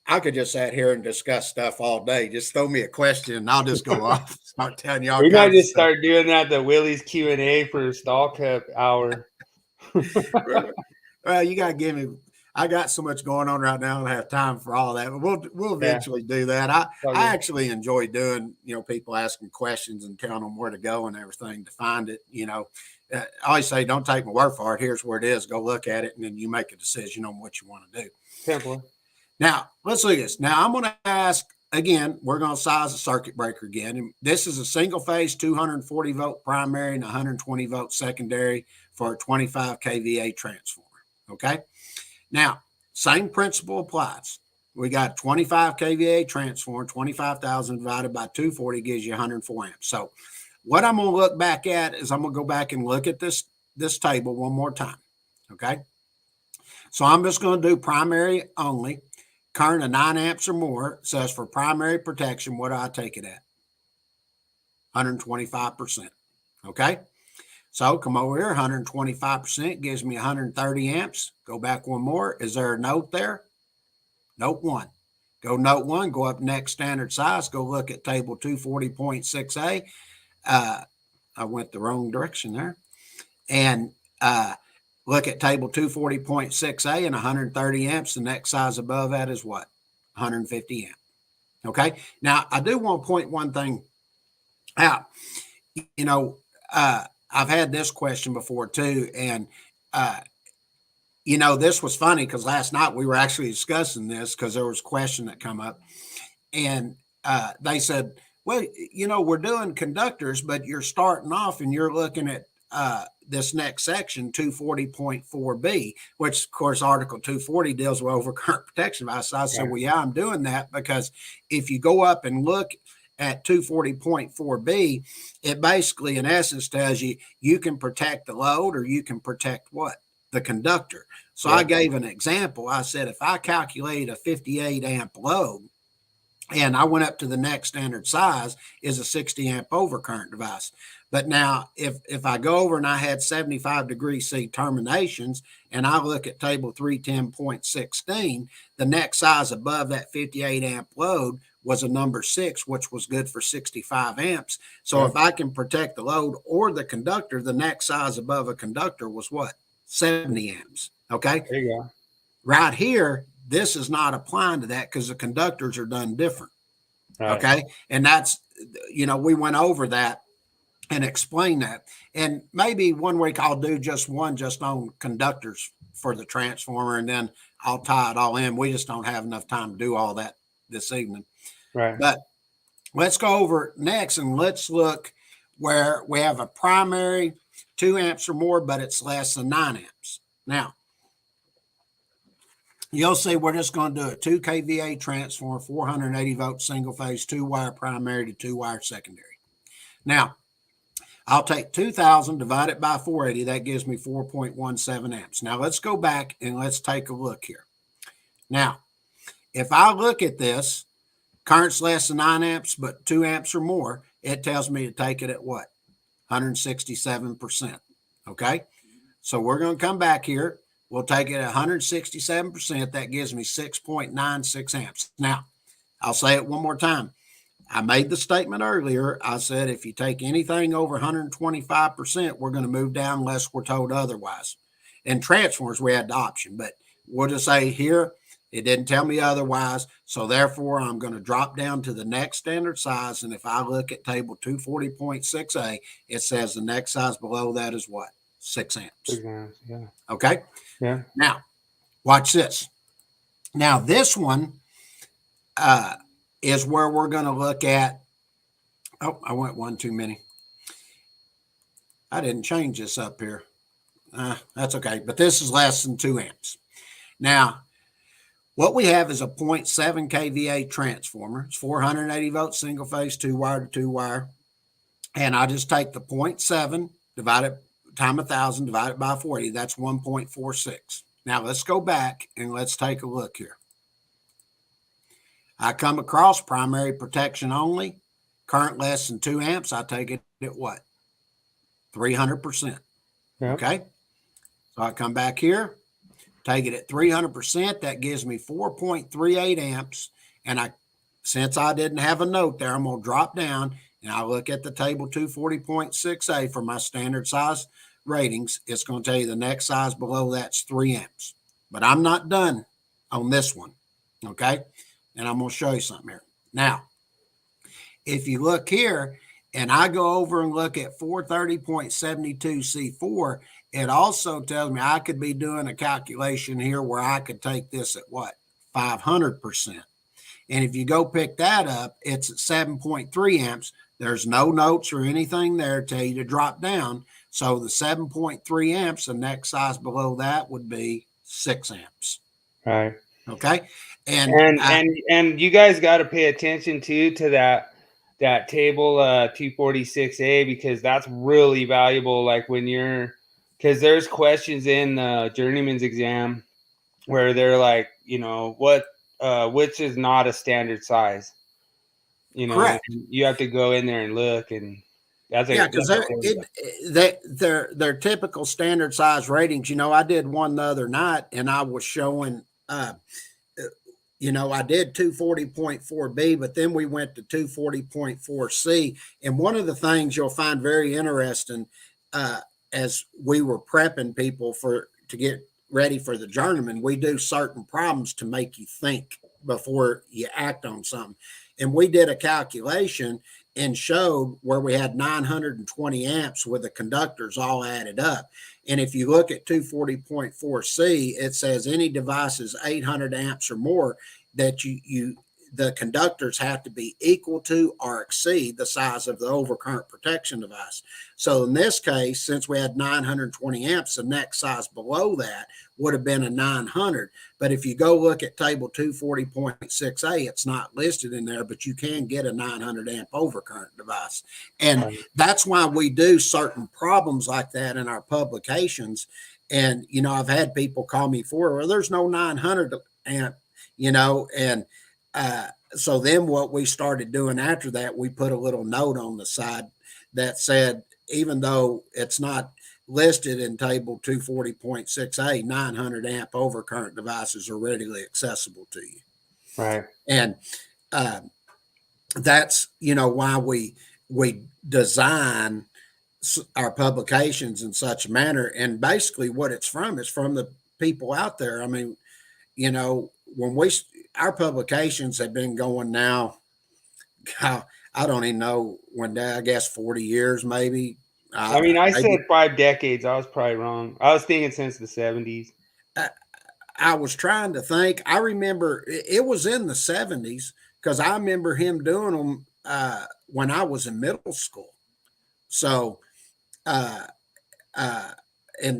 I could just sit here and discuss stuff all day. Just throw me a question and I'll just go off, start telling you all We might kinds of just stuff. start doing that, the Willie's Q&A for Stall Cup hour. Well, you got to give me. I got so much going on right now. I don't have time for all that. But we'll eventually do that. I actually enjoy doing, people asking questions and telling them where to go and everything to find it. I always say, don't take my word for it. Here's where it is. Go look at it, and then you make a decision on what you want to do. Simple. Now, let's look at this. Now, I'm going to ask again, we're going to size a circuit breaker again. And this is a single phase 240 volt primary and 120 volt secondary for a 25 kVA transformer. Okay. Now, same principle applies. We got 25 kVA transformer, 25,000 divided by 240 gives you 104 amps. So what I'm going to look back at is I'm going to go back and look at this table one more time. Okay. So I'm just going to do primary only. Current of 9 amps or more says for primary protection, what do I take it at? 125%. Okay. So come over here, 125% gives me 130 amps. Go back one more. Is there a note there? Note 1. Go note 1, go up next standard size, go look at table 240.6A. I went the wrong direction there. And look at table 240.6A and 130 amps. The next size above that is what? 150 amp. Okay. Now, I do want to point one thing out. I've had this question before too. And, this was funny because last night we were actually discussing this because there was a question that come up. And they said, well, we're doing conductors, but you're starting off and you're looking at this next section, 240.4B, which, of course, Article 240 deals with overcurrent protection devices. I said, well, yeah, I'm doing that because if you go up and look at 240.4B, it basically, in essence, tells you can protect the load or you can protect what? The conductor. So I gave an example. I said, if I calculate a 58 amp load, and I went up to the next standard size is a 60 amp overcurrent device. But now if I go over and I had 75 degree C terminations and I look at table 310.16, the next size above that 58 amp load was a number 6, which was good for 65 amps. So if I can protect the load or the conductor, the next size above a conductor was what? 70 amps. Okay. There you go. Right here, this is not applying to that because the conductors are done different. Right. Okay. And that's, we went over that and explained that. And maybe one week I'll do just on conductors for the transformer, and then I'll tie it all in. We just don't have enough time to do all that this evening. Right. But let's go over next and let's look where we have a primary 2 amps or more, but it's less than 9 amps. Now, you'll see we're just going to do a 2 kVA transformer, 480 volt single phase, 2-wire primary to 2-wire secondary. Now, I'll take 2,000 divided by 480. That gives me 4.17 amps. Now, let's go back and let's take a look here. Now, if I look at this, current's less than 9 amps, but 2 amps or more, it tells me to take it at what? 167%. Okay? So we're going to come back here. We'll take it at 167%. That gives me 6.96 amps. Now, I'll say it one more time. I made the statement earlier. I said if you take anything over 125%, we're going to move down unless we're told otherwise. And transformers, we had the option. But we'll just say here, it didn't tell me otherwise. So therefore, I'm going to drop down to the next standard size. And if I look at table 240.6A, it says the next size below that is what? 6 amps. 6 amps, yeah. Okay? Yeah. Now, watch this. Now, this one is where we're going to look at. Oh, I went one too many. I didn't change this up here. That's okay. But this is less than 2 amps. Now, what we have is a 0.7 kVA transformer. It's 480 volt single phase, 2-wire to 2-wire. And I just take the 0.7, divide it times 1,000, divide it by 40. That's 1.46. Now let's go back and let's take a look here. I come across primary protection only, current less than 2 amps. I take it at what? 300%. Yeah. Okay. So I come back here, take it at 300%. That gives me 4.38 amps. And since I didn't have a note there, I'm going to drop down and I look at the table 240.6A for my standard size ratings. It's going to tell you the next size below that's 3 amps. But I'm not done on this one. Okay. And I'm going to show you something here. Now, if you look here and I go over and look at 430.72C4, it also tells me I could be doing a calculation here where I could take this at what? 500%. And if you go pick that up, it's at 7.3 amps. There's no notes or anything there to tell you to drop down. So the 7.3 amps, the next size below that would be 6 amps. Right. Okay. And you guys got to pay attention too to that table 246A, because that's really valuable. Like because there's questions in the journeyman's exam where they're like, which is not a standard size. Correct. You have to go in there and look, and because they're typical standard size ratings. I did one the other night, and I was showing. I did 240.4B, but then we went to 240.4C. And one of the things you'll find very interesting, as we were prepping people to get ready for the journeyman, we do certain problems to make you think before you act on something. And we did a calculation and showed where we had 920 amps with the conductors all added up. And if you look at 240.4C, it says any device is 800 amps or more, that the conductors have to be equal to or exceed the size of the overcurrent protection device. So in this case, since we had 920 amps, the next size below that would have been a 900. But if you go look at table 240.6A, it's not listed in there, but you can get a 900 amp overcurrent device. And that's why we do certain problems like that in our publications. And, I've had people call me well, there's no 900 amp, and so then what we started doing after that, we put a little note on the side that said, even though it's not listed in table 240.6A, 900 amp overcurrent devices are readily accessible to you. Right. And that's, why we design our publications in such a manner. And basically what it's from is from the people out there. I mean, when our publications have been going now, I don't even know when, I guess 40 years maybe. I said 5 decades. I was probably wrong. I was thinking since the 70s. I was trying to think. I remember it was in the 70s because I remember him doing them when I was in middle school. So, and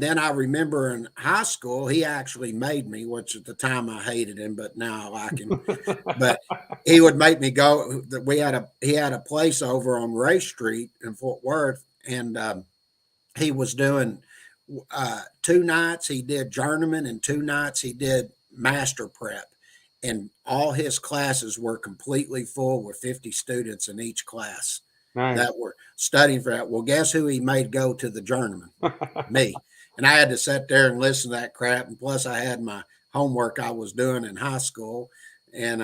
then I remember in high school, he actually made me, which at the time I hated him, but now I like him. But he would make me go. He had a place over on Ray Street in Fort Worth, and he was doing 2 nights he did journeyman, and 2 nights he did master prep, and all his classes were completely full with 50 students in each class. Nice. That were studying for that. Well, guess who he made go to the journeyman? Me. And I had to sit there and listen to that crap. And plus I had my homework I was doing in high school. And,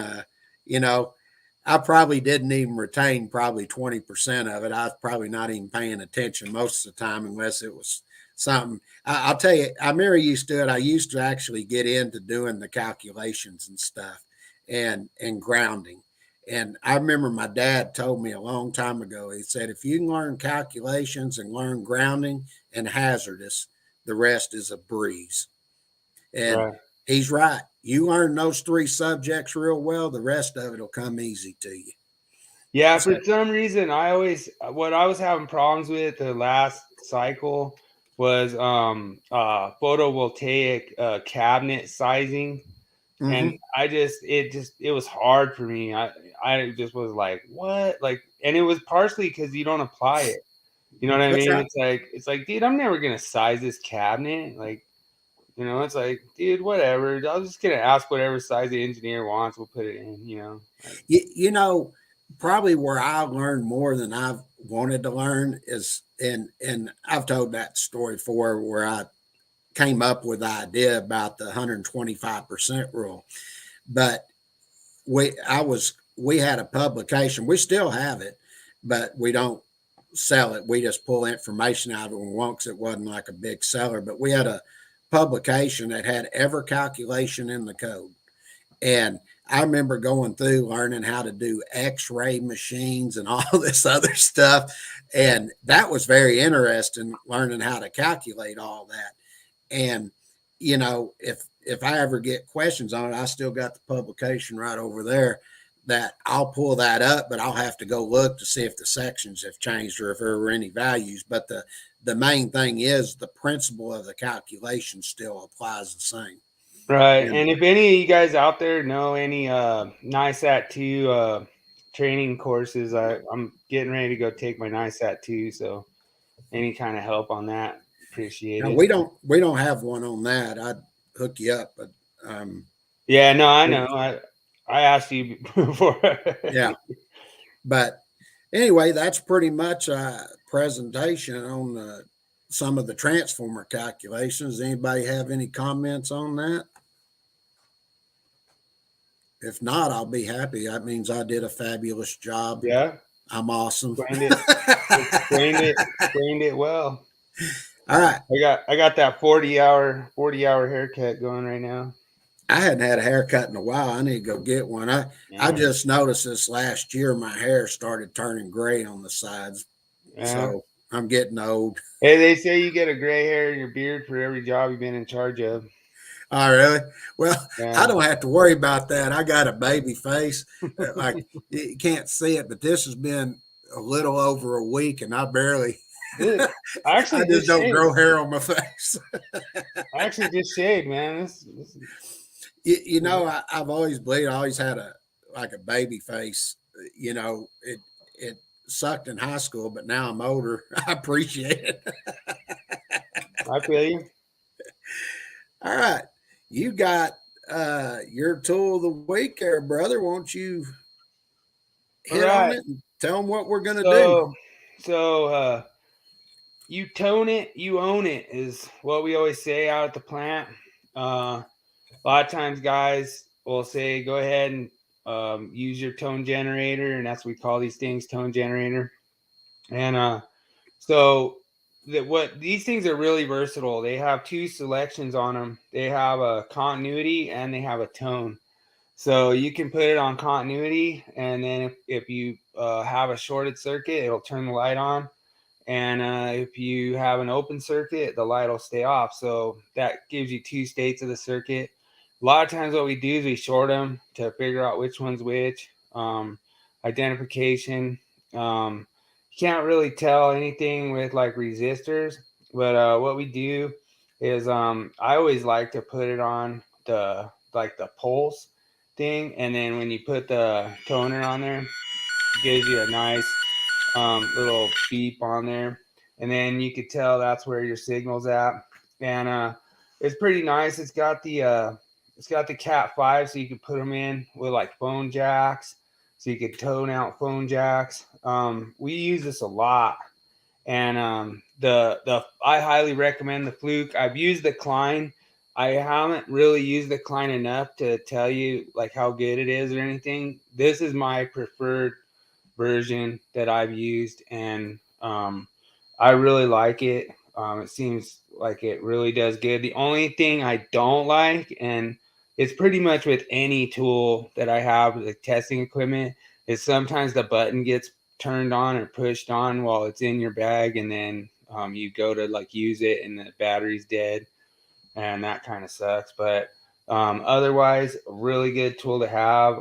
I probably didn't even retain probably 20% of it. I was probably not even paying attention most of the time unless it was something. I'll tell you, I remember I used to actually get into doing the calculations and stuff and grounding. And I remember my dad told me a long time ago, he said, if you can learn calculations and learn grounding and hazardous, the rest is a breeze. And he's right. You learn those 3 subjects real well, the rest of it will come easy to you. Yeah, for some reason, what I was having problems with the last cycle was photovoltaic cabinet sizing. And Mm-hmm. it was hard for me. I just was like, what? Like, and it was partially because you don't apply it. You know what I That's mean? right. It's like, dude, I'm never gonna size this cabinet. Like, it's like, dude, whatever. I'm just gonna ask whatever size the engineer wants. We'll put it in. Like, You know, probably where I learned more than I've wanted to learn is, and I've told that story before, where I came up with the idea about the 125% rule. But we had a publication. We still have it, but we don't sell it. We just pull information out of it when we want, because it wasn't like a big seller. But we had a publication that had every calculation in the code. And I remember going through learning how to do x-ray machines and all this other stuff. And that was very interesting, learning how to calculate all that. And, if I ever get questions on it, I still got the publication right over there, that I'll pull that up, but I'll have to go look to see if the sections have changed or if there were any values. But the main thing is the principle of the calculation still applies the same. right. You And know, if any of you guys out there know any NISAT 2 training courses, I'm getting ready to go take my NISAT 2. So any kind of help on that, appreciate now it. we don't have one on that. I'd hook you up, but Yeah, no, I know. I asked you before. yeah. But anyway, that's pretty much a presentation on some of the transformer calculations. Anybody have any comments on that? If not, I'll be happy. That means I did a fabulous job. Yeah, I'm awesome. explained it well. All right. I got that 40-hour haircut going right now. I hadn't had a haircut in a while. I need to go get one. I Yeah. just noticed this last year my hair started turning gray on the sides. Yeah. So I'm getting old. Hey, they say you get a gray hair in your beard for every job you've been in charge of. Oh, really? Well, I Yeah. don't have to worry about that. I got a baby face. Like, you can't see it, but this has been a little over a week, and I barely, Dude, I I actually just just don't shaved. grow hair on my face. I actually just shaved, man. I've always believed, I always had a baby face. It sucked in high school, but now I'm older. I appreciate it. I feel you. All right. You got your tool of the week there, brother. Won't you All hit on right. it and tell them what we're going to do? So you tone it, you own it is what we always say out at the plant. A lot of times guys will say, go ahead and use your tone generator, and that's what we call these things, tone generator. And so what these things are really versatile. They have two selections on them. They have a continuity and they have a tone. So you can put it on continuity, and then if you have a shorted circuit, it'll turn the light on. And if you have an open circuit, the light will stay off. So that gives you two states of the circuit. A lot of times what we do is we short them to figure out which one's which. Identification. You can't really tell anything with like resistors, but what we do is I always like to put it on the pulse thing, and then when you put the toner on there, it gives you a nice little beep on there, and then you could tell that's where your signal's at. And it's pretty nice. It's got the Cat 5, so you can put them in with like phone jacks, so you could tone out phone jacks. We use this a lot, and the I highly recommend the Fluke. I've used the Klein. I haven't really used the Klein enough to tell you like how good it is or anything. This is my preferred version that I've used, and I really like it. It seems like it really does good. The only thing I don't like, and it's pretty much with any tool that I have, like testing equipment, is sometimes the button gets turned on or pushed on while it's in your bag, and then you go to like use it and the battery's dead, and that kind of sucks. But otherwise, a really good tool to have.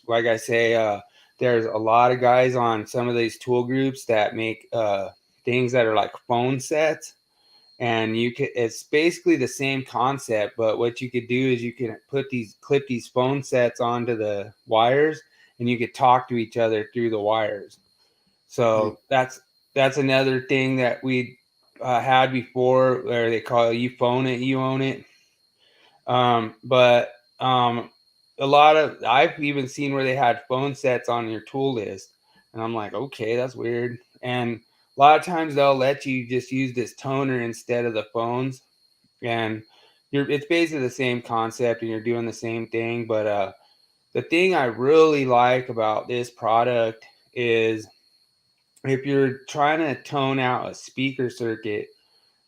Like I say, there's a lot of guys on some of these tool groups that make things that are like phone sets, and it's basically the same concept, but what you could do is you can clip these phone sets onto the wires, and you could talk to each other through the wires. So that's another thing that we had before, where they call you phone it, you own it. But I've even seen where they had phone sets on your tool list, and I'm like, okay, that's weird. And a lot of times they'll let you just use this toner instead of the phones, and it's basically the same concept, and you're doing the same thing. But the thing I really like about this product is if you're trying to tone out a speaker circuit,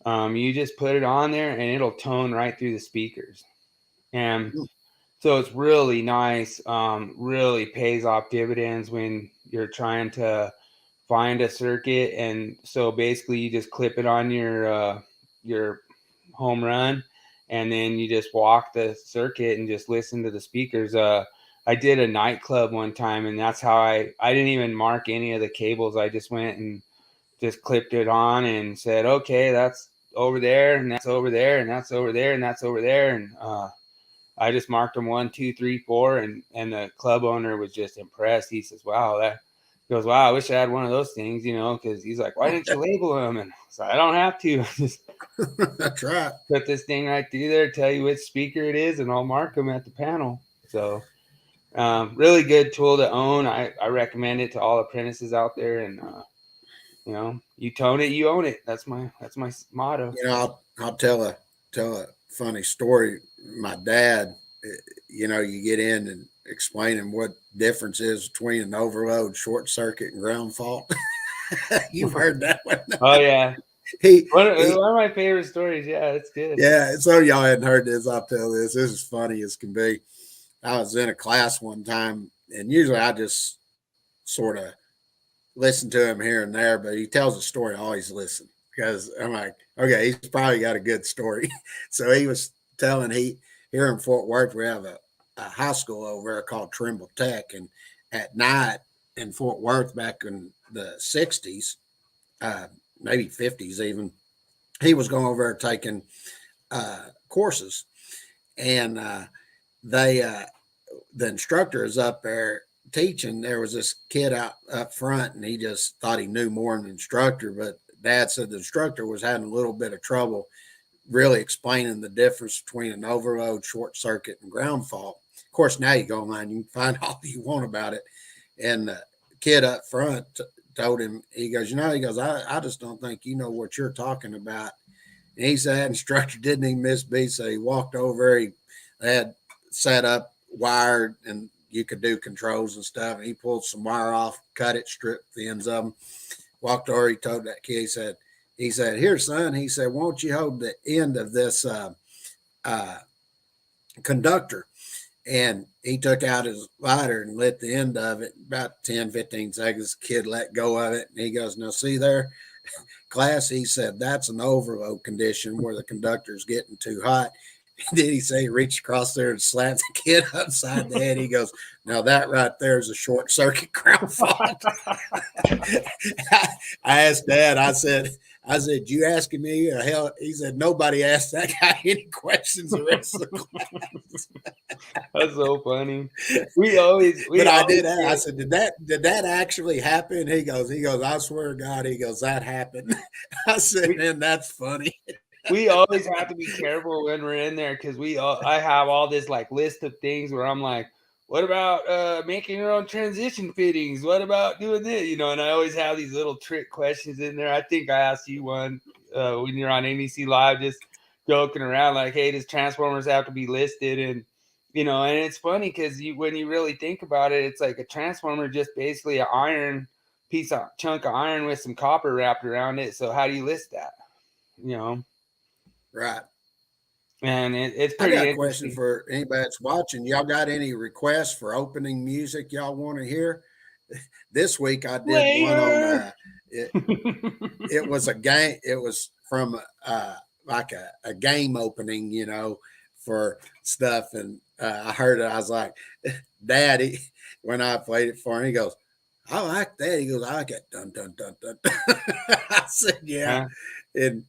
you just put it on there and it'll tone right through the speakers. And so it's really nice, really pays off dividends when you're trying to find a circuit. And so basically you just clip it on your home run, and then you just walk the circuit and just listen to the speakers. I did a nightclub one time, and that's how I didn't even mark any of the cables. I just went and just clipped it on and said, okay, that's over there, and that's over there, and that's over there, and that's over there. And I just marked them 1, 2, 3, 4, and the club owner was just impressed. He says, wow, he goes, wow, I wish I had one of those things, because he's like, why didn't you label them? And so I don't have to. That's right. Put this thing right through there, tell you which speaker it is, and I'll mark them at the panel. So really good tool to own. I recommend it to all apprentices out there. And you tone it, you own it. That's my motto. I'll tell a funny story. My dad, you get in and explain him what difference is between an overload, short circuit, and ground fault. You've heard that one. Oh yeah. One of my favorite stories. Yeah, it's good. Yeah, so y'all hadn't heard this. I'll tell this. This is funny as can be. I was in a class one time, and usually I just sort of listen to him here and there, but he tells a story, I always listen, because I'm like, okay, he's probably got a good story. So he was telling, here in Fort Worth, we have a high school over there called Trimble Tech, and at night in Fort Worth back in the 60s, maybe 50s even, he was going over there taking courses, and the instructor is up there teaching. There was this kid out up front, and he just thought he knew more than the instructor, but Dad said the instructor was having a little bit of trouble really explaining the difference between an overload, short circuit, and ground fault. Of course, now you go online, you can find all you want about it. And the kid up front told him, he goes, I just don't think you know what you're talking about. And he said that instructor didn't even miss beat, so he walked over, he had set up, wired, and you could do controls and stuff. And he pulled some wire off, cut it, stripped the ends of them, walked over, he told that kid, he said, here, son, he said, won't you hold the end of this conductor? And he took out his lighter and lit the end of it. About 10, 15 seconds, the kid let go of it. And he goes, now see there, class, he said, that's an overload condition where the conductor's getting too hot. And then he reached across there and slapped the kid upside the head. He goes, now that right there is a short circuit ground fault. I asked Dad, I said, you asking me? Hell, he said, nobody asked that guy any questions the rest of the class. That's so funny. I did ask. I said, did that actually happen? He goes, I swear to God, he goes, that happened. I said, man, that's funny. We always have to be careful when we're in there, because I have all this like list of things where I'm like, what about making your own transition fittings? What about doing this? And I always have these little trick questions in there. I think I asked you one when you're on NEC Live, just joking around like, hey, does transformers have to be listed? And and it's funny because when you really think about it, it's like a transformer, just basically an iron chunk of iron with some copper wrapped around it. So how do you list that? Right. And it's pretty. I got a question for anybody that's watching. Y'all got any requests for opening music y'all want to hear? This week I did one on it was a game. It was from like a game opening, for stuff. And I heard it. I was like, Daddy, when I played it for him, he goes, I like that. He goes, I like it. Dun, dun, dun, dun. I said, yeah. And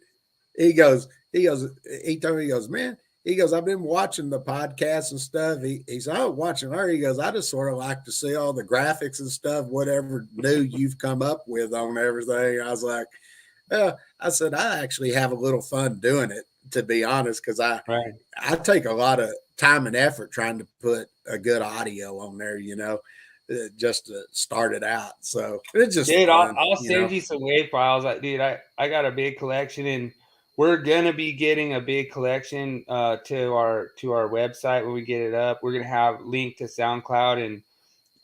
he told me, he goes, man, he goes, I've been watching the podcast and stuff. He's I'm watching her. He goes, I just sort of like to see all the graphics and stuff, whatever new you've come up with on everything. I was like, I said, I actually have a little fun doing it, to be honest, because I take a lot of time and effort trying to put a good audio on there, just to start it out. So it's just dude, fun, I'll send you some wave files. Dude, I got a big collection, and we're gonna be getting a big collection to our website when we get it up. We're gonna have link to SoundCloud, and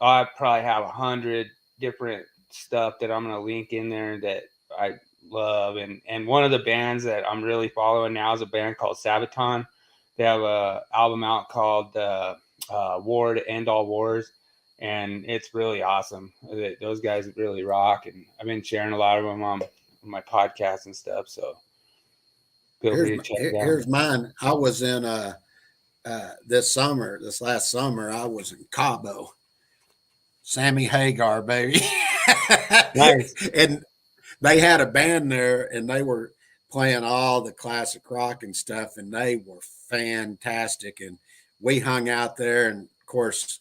I probably have 100 different stuff that I'm gonna link in there that I love. And one of the bands that I'm really following now is a band called Sabaton. They have a album out called War to End All Wars, and it's really awesome. Those guys really rock, and I've been sharing a lot of them on my podcast and stuff. So feel free to check it out. Here's mine. I was in this last summer, I was in Cabo. Sammy Hagar, baby. Nice. And they had a band there, and they were playing all the classic rock and stuff, and they were fantastic. And we hung out there, and of course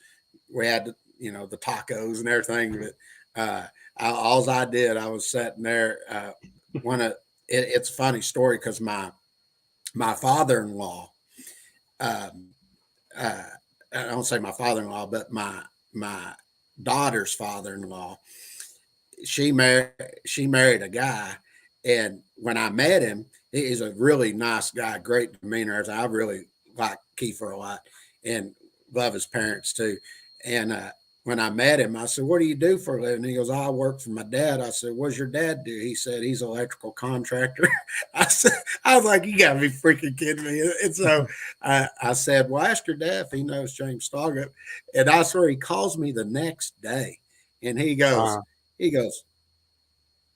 we had the tacos and everything. But all I did, I was sitting there. It's a funny story because my father-in-law, I don't say my father-in-law, but my daughter's father-in-law, she married a guy, and when I met him, he's a really nice guy, great demeanor. I really like Kiefer a lot and love his parents too. And when I met him, I said, "What do you do for a living?" He goes, "I work for my dad." I said, "What's your dad do?" He said, "He's an electrical contractor." I was like, "You gotta be freaking kidding me!" And so I said, "Well, ask your dad if he knows James Stoggett." And I swear, he calls me the next day, and he goes,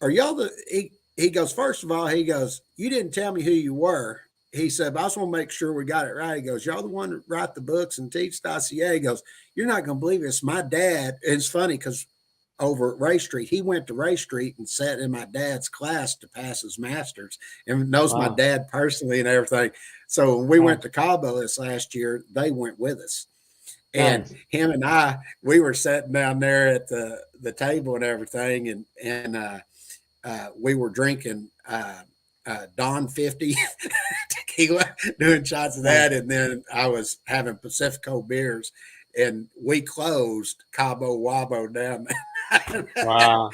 "Are y'all the?" He goes, "First of all, he goes, you didn't tell me who you were." He said, "But I just want to make sure we got it right." He goes, "Y'all the one that write the books and teach the ICA?" He goes, "You're not going to believe this. My dad," it's funny because over at Ray Street, he went to Ray Street and sat in my dad's class to pass his master's and knows my dad personally and everything. So when we went to Cabo this last year, they went with us. And him and I, we were sitting down there at the table and everything, and we were drinking Don 50 tequila, doing shots of that, and then I was having Pacifico beers, and we closed Cabo Wabo down. Wow.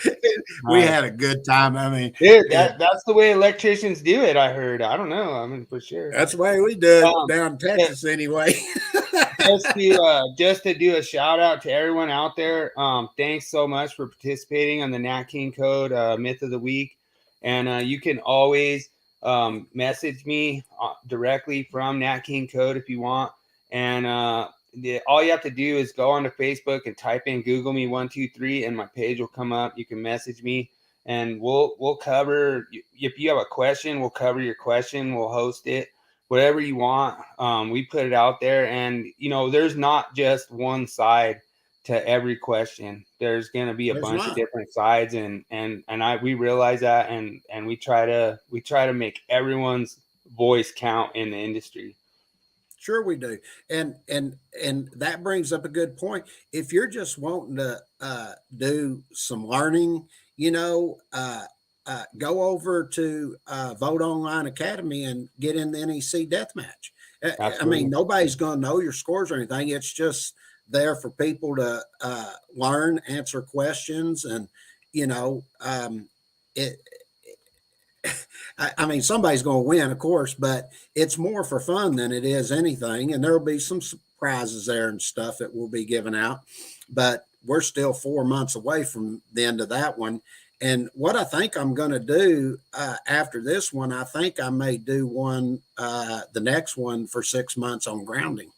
We had a good time. I mean, dude, that's the way electricians do it. I heard. I don't know. I mean, for sure. That's the way we do it down in Texas, anyway. just to do a shout out to everyone out there. Thanks so much for participating on the Nat King Code Myth of the Week, and you can always message me directly from Nat King Code if you want. And all you have to do is go onto Facebook and type in Google Me 123, and my page will come up. You can message me, and we'll cover. If you have a question, we'll cover your question. We'll host it, whatever you want. We put it out there, and there's not just one side to every question. There's going to be a bunch of different sides, and we realize that, and we try to make everyone's voice count in the industry. Sure we do. And that brings up a good point. If you're just wanting to do some learning, go over to Vote Online Academy and get in the NEC Deathmatch. I mean, nobody's going to know your scores or anything. It's just there for people to learn, answer questions, and I mean, somebody's going to win, of course, but it's more for fun than it is anything. And there'll be some surprises there and stuff that will be given out. But we're still 4 months away from the end of that one. And what I think I'm going to do after this one, I think I may do one, the next one for 6 months on grounding.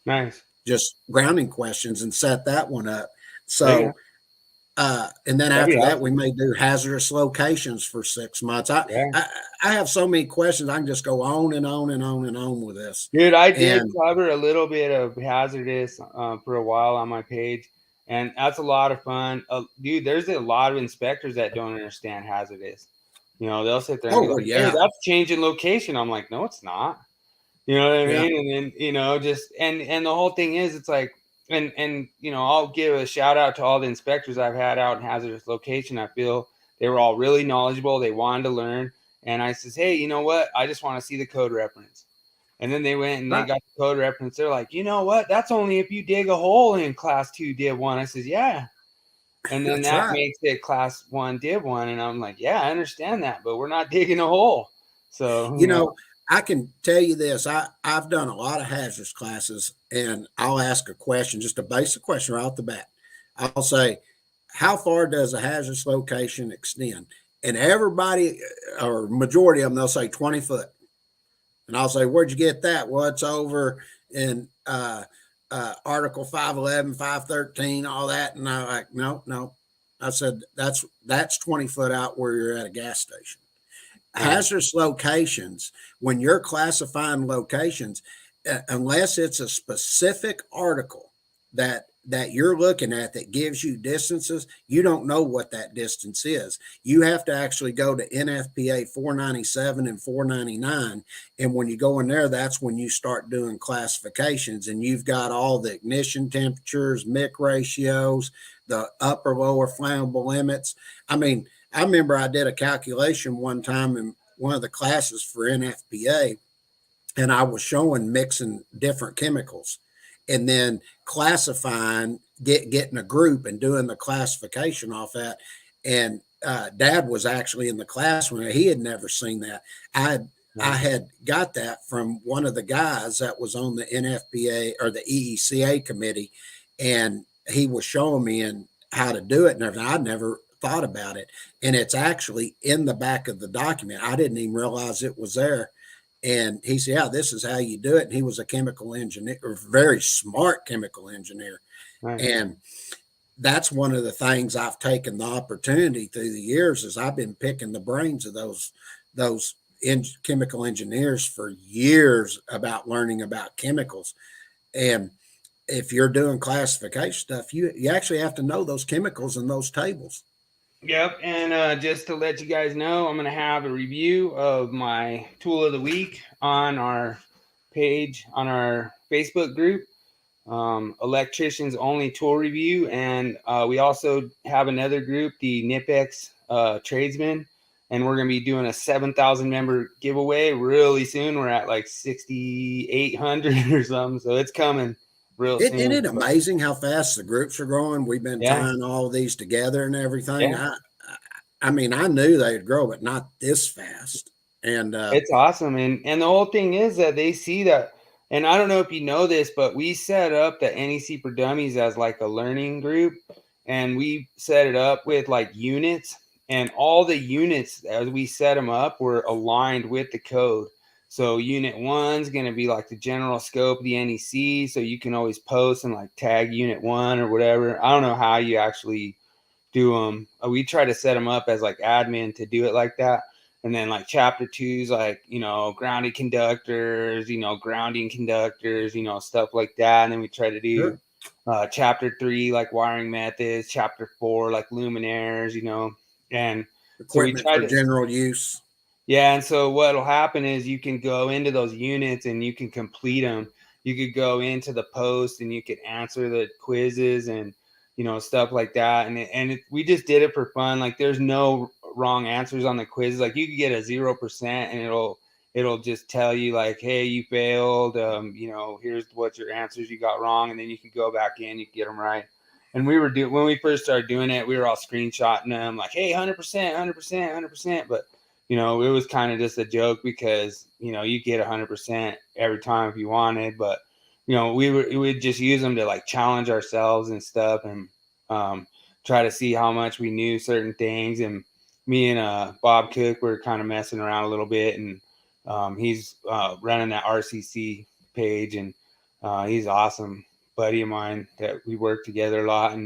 Nice. Just grounding questions and set that one up. So, and then after that, we may do hazardous locations for 6 months. I have so many questions. I can just go on and on and on and on with this. Dude, I did cover a little bit of hazardous for a while on my page, and that's a lot of fun. Dude, there's a lot of inspectors that don't understand hazardous. They'll sit there and Oh, be well, like, hey, yeah. that's changing location. I'm like, no, it's not. You know what I Yeah. mean? And then, just, and the whole thing is, it's like, and I'll give a shout out to all the inspectors I've had out in hazardous location. I feel they were all really knowledgeable. They wanted to learn. And I says, hey, you know what? I just want to see the code reference. And then they went and they Right. got the code reference. They're like, you know what? That's only if you dig a hole in class 2 div 1. I says, yeah. And then That's that right. makes it class 1 div 1. And I'm like, yeah, I understand that, but we're not digging a hole. So, You know, I can tell you this. I've done a lot of hazards classes, and I'll ask a question, just a basic question right off the bat. I'll say, how far does a hazardous location extend? And everybody, or majority of them, they'll say 20 foot. And I'll say, where'd you get that? Well, it's over in Article 511, 513, all that. And I'm like, no. I said, that's 20 foot out where you're at a gas station. right. Hazardous locations, when you're classifying locations, unless it's a specific article that you're looking at that gives you distances, you don't know what that distance is. You have to actually go to NFPA 497 and 499. And when you go in there, that's when you start doing classifications, and you've got all the ignition temperatures, MIC ratios, the upper lower flammable limits. I mean, I remember I did a calculation one time in one of the classes for NFPA, and I was showing mixing different chemicals and then classifying, getting a group and doing the classification off that. And Dad was actually in the class when he had never seen that. I had got that from one of the guys that was on the NFPA or the EECA committee, and he was showing me and how to do it and everything. I'd never thought about it, and it's actually in the back of the document. I didn't even realize it was there. And he said, yeah, this is how you do it. And he was a chemical engineer, or very smart chemical engineer. Right. And that's one of the things I've taken the opportunity through the years is I've been picking the brains of those chemical engineers for years about learning about chemicals. And if you're doing classification stuff, you actually have to know those chemicals and those tables. Yep, and just to let you guys know, I'm going to have a review of my tool of the week on our page, on our Facebook group, Electricians Only Tool Review. And we also have another group, the NIPX Tradesmen, and we're going to be doing a 7,000 member giveaway really soon. We're at like 6,800 or something, so it's coming real soon. Isn't it amazing how fast the groups are growing? We've been Yeah. tying all of these together and everything. Yeah. I mean, I knew they'd grow, but not this fast. And It's awesome. And the whole thing is that they see that, and I don't know if you know this, but we set up the NEC for Dummies as like a learning group, and we set it up with like units, and all the units as we set them up were aligned with the code. So unit 1's going to be like the general scope of the NEC, so you can always post and like tag unit 1 or whatever. I don't know how you actually do them. We try to set them up as like admin to do it like that. And then like chapter 2's like, grounding conductors, grounding conductors, stuff like that. And then we try to do chapter 3, like wiring methods, chapter 4, like luminaires, and so we equipment try for to, general use. yeah. And so what'll happen is you can go into those units and you can complete them. You could go into the post and you could answer the quizzes and, stuff like that. And we just did it for fun. Like there's no wrong answers on the quizzes. Like you could get a 0% and it'll just tell you like, hey, you failed. Here's what your answers you got wrong. And then you can go back in, you can get them right. And when we first started doing it, we were all screenshotting them like, hey, 100%, 100%, 100%. But it was kind of just a joke because, you get 100% every time if you wanted, but we would just use them to like challenge ourselves and stuff, and try to see how much we knew certain things. And me and Bob Cook were kind of messing around a little bit, and he's running that RCC page, and he's awesome buddy of mine that we work together a lot.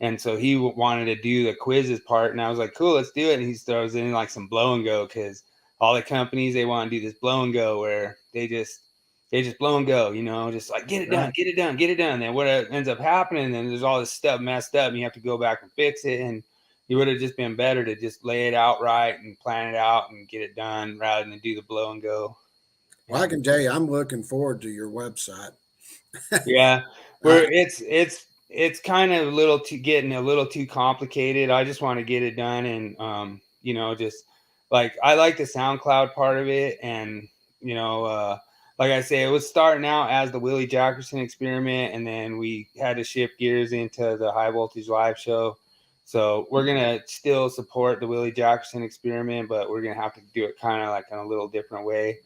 And so he wanted to do the quizzes part, and I was like, cool, let's do it. And he throws in like some blow and go, because all the companies, they want to do this blow and go where they just blow and go, just like get it done, get it done, get it done. And what ends up happening, then there's all this stuff messed up, and you have to go back and fix it. And it would have just been better to just lay it out right and plan it out and get it done rather than do the blow and go. Well, I can tell you, I'm looking forward to your website. Yeah, where it's kind of getting a little too complicated. I just want to get it done, and just like I like the SoundCloud part of it, and like I say, it was starting out as the Willie Jackerson experiment, and then we had to shift gears into the High Voltage Live show. So we're gonna still support the Willie Jackerson experiment, but we're gonna have to do it kind of like in a little different way.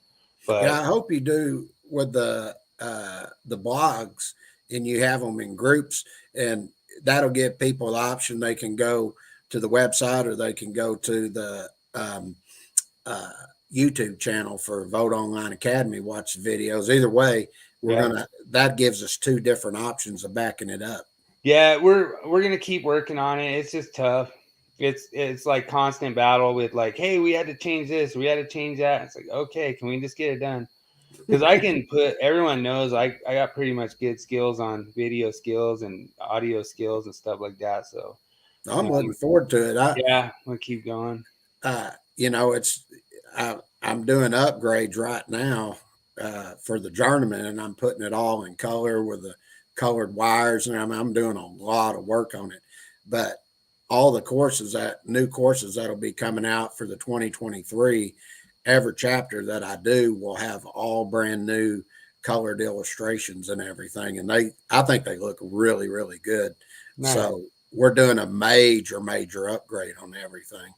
But yeah, I hope you do with the blogs, and you have them in groups, and that'll give people the option. They can go to the website, or they can go to the YouTube channel for Vote Online Academy, watch the videos. Either way, that gives us two different options of backing it up. Yeah, we're gonna keep working on it. It's just tough. It's like constant battle with like, hey, we had to change this, we had to change that. It's like, okay, can we just get it done? Because I can everyone knows I got pretty much good skills on video skills and audio skills and stuff like that. So I'm looking forward to it. We'll keep going. I'm doing upgrades right now for the journeyman, and I'm putting it all in color with the colored wires, and I'm doing a lot of work on it. But all the new courses that'll be coming out for the 2023, every chapter that I do will have all brand new colored illustrations and everything. And I think they look really, really good. Nice. So we're doing a major upgrade on everything.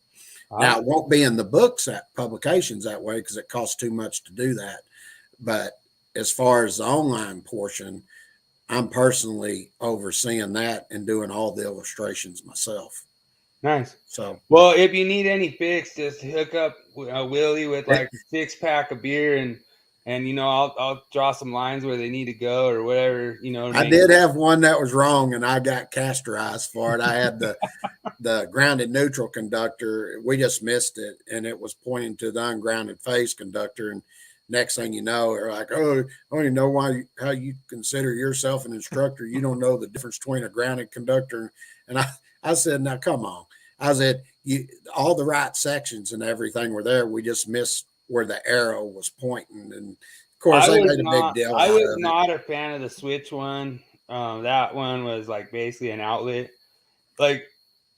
Now, it won't be in the books at publications that way because it costs too much to do that. But as far as the online portion, I'm personally overseeing that and doing all the illustrations myself. Nice. So, well, if you need any fix, just hook up Willie with like a 6-pack of beer, and I'll draw some lines where they need to go or whatever. I did have one that was wrong, and I got castorized for it. I had the grounded neutral conductor. We just missed it, and it was pointing to the ungrounded phase conductor. And next thing you know, they're like, "Oh, I don't even know how you consider yourself an instructor. You don't know the difference between a grounded conductor." And I said, "Now come on." I said, all the right sections and everything were there. We just missed where the arrow was pointing. And of course, they made a big deal. I was not a fan of the switch one. That one was like basically an outlet. Like,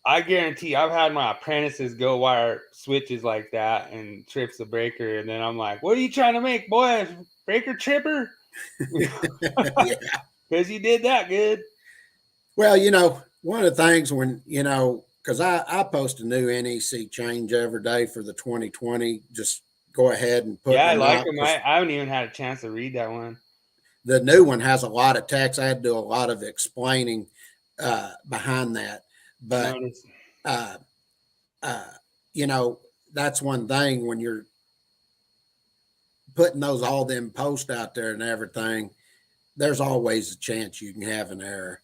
I guarantee I've had my apprentices go wire switches like that and trips the breaker. And then I'm like, what are you trying to make, boy? Breaker tripper? Yeah. Because you did that good. Well, one of the things when, because I post a new NEC change every day for the 2020, just go ahead and put I like them. I haven't even had a chance to read that one. The new one has a lot of text. I had to do a lot of explaining behind that. But, that's one thing when you're putting all them posts out there and everything, there's always a chance you can have an error,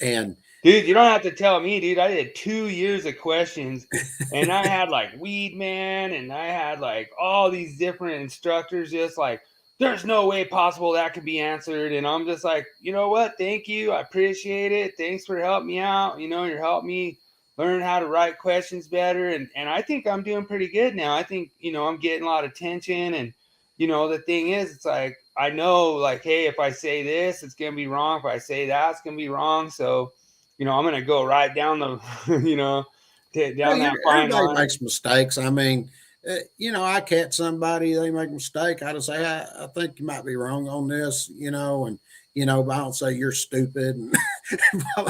and dude, you don't have to tell me, dude. I did 2 years of questions, and I had like Weed Man, and I had like all these different instructors just like, there's no way possible that could be answered. And I'm just like, you know what? Thank you. I appreciate it. Thanks for helping me out. You're helping me learn how to write questions better. And I think I'm doing pretty good now. I think, I'm getting a lot of attention. And, the thing is, it's like, I know like, hey, if I say this, it's going to be wrong. If I say that, it's going to be wrong. So, I'm going to go right down the, down that fine line. Everybody makes mistakes. I mean, I catch somebody, they make a mistake. I just say, I think you might be wrong on this, and, but I don't say you're stupid. And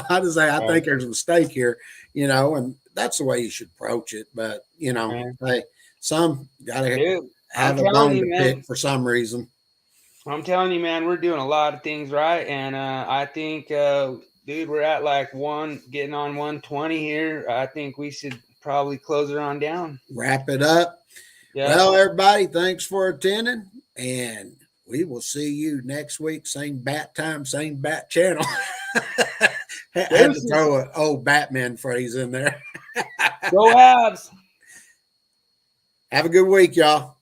I just say, I think there's a mistake here, and that's the way you should approach it. But, hey, some got to have a bone to pick for some reason. I'm telling you, man, we're doing a lot of things right. And I think, dude, we're at like getting on 120 here. I think we should probably close it on down. Wrap it up. Yeah. Well, everybody, thanks for attending, and we will see you next week. Same bat time, same bat channel. Had to throw an old Batman phrase in there. Go Habs. Have a good week, y'all.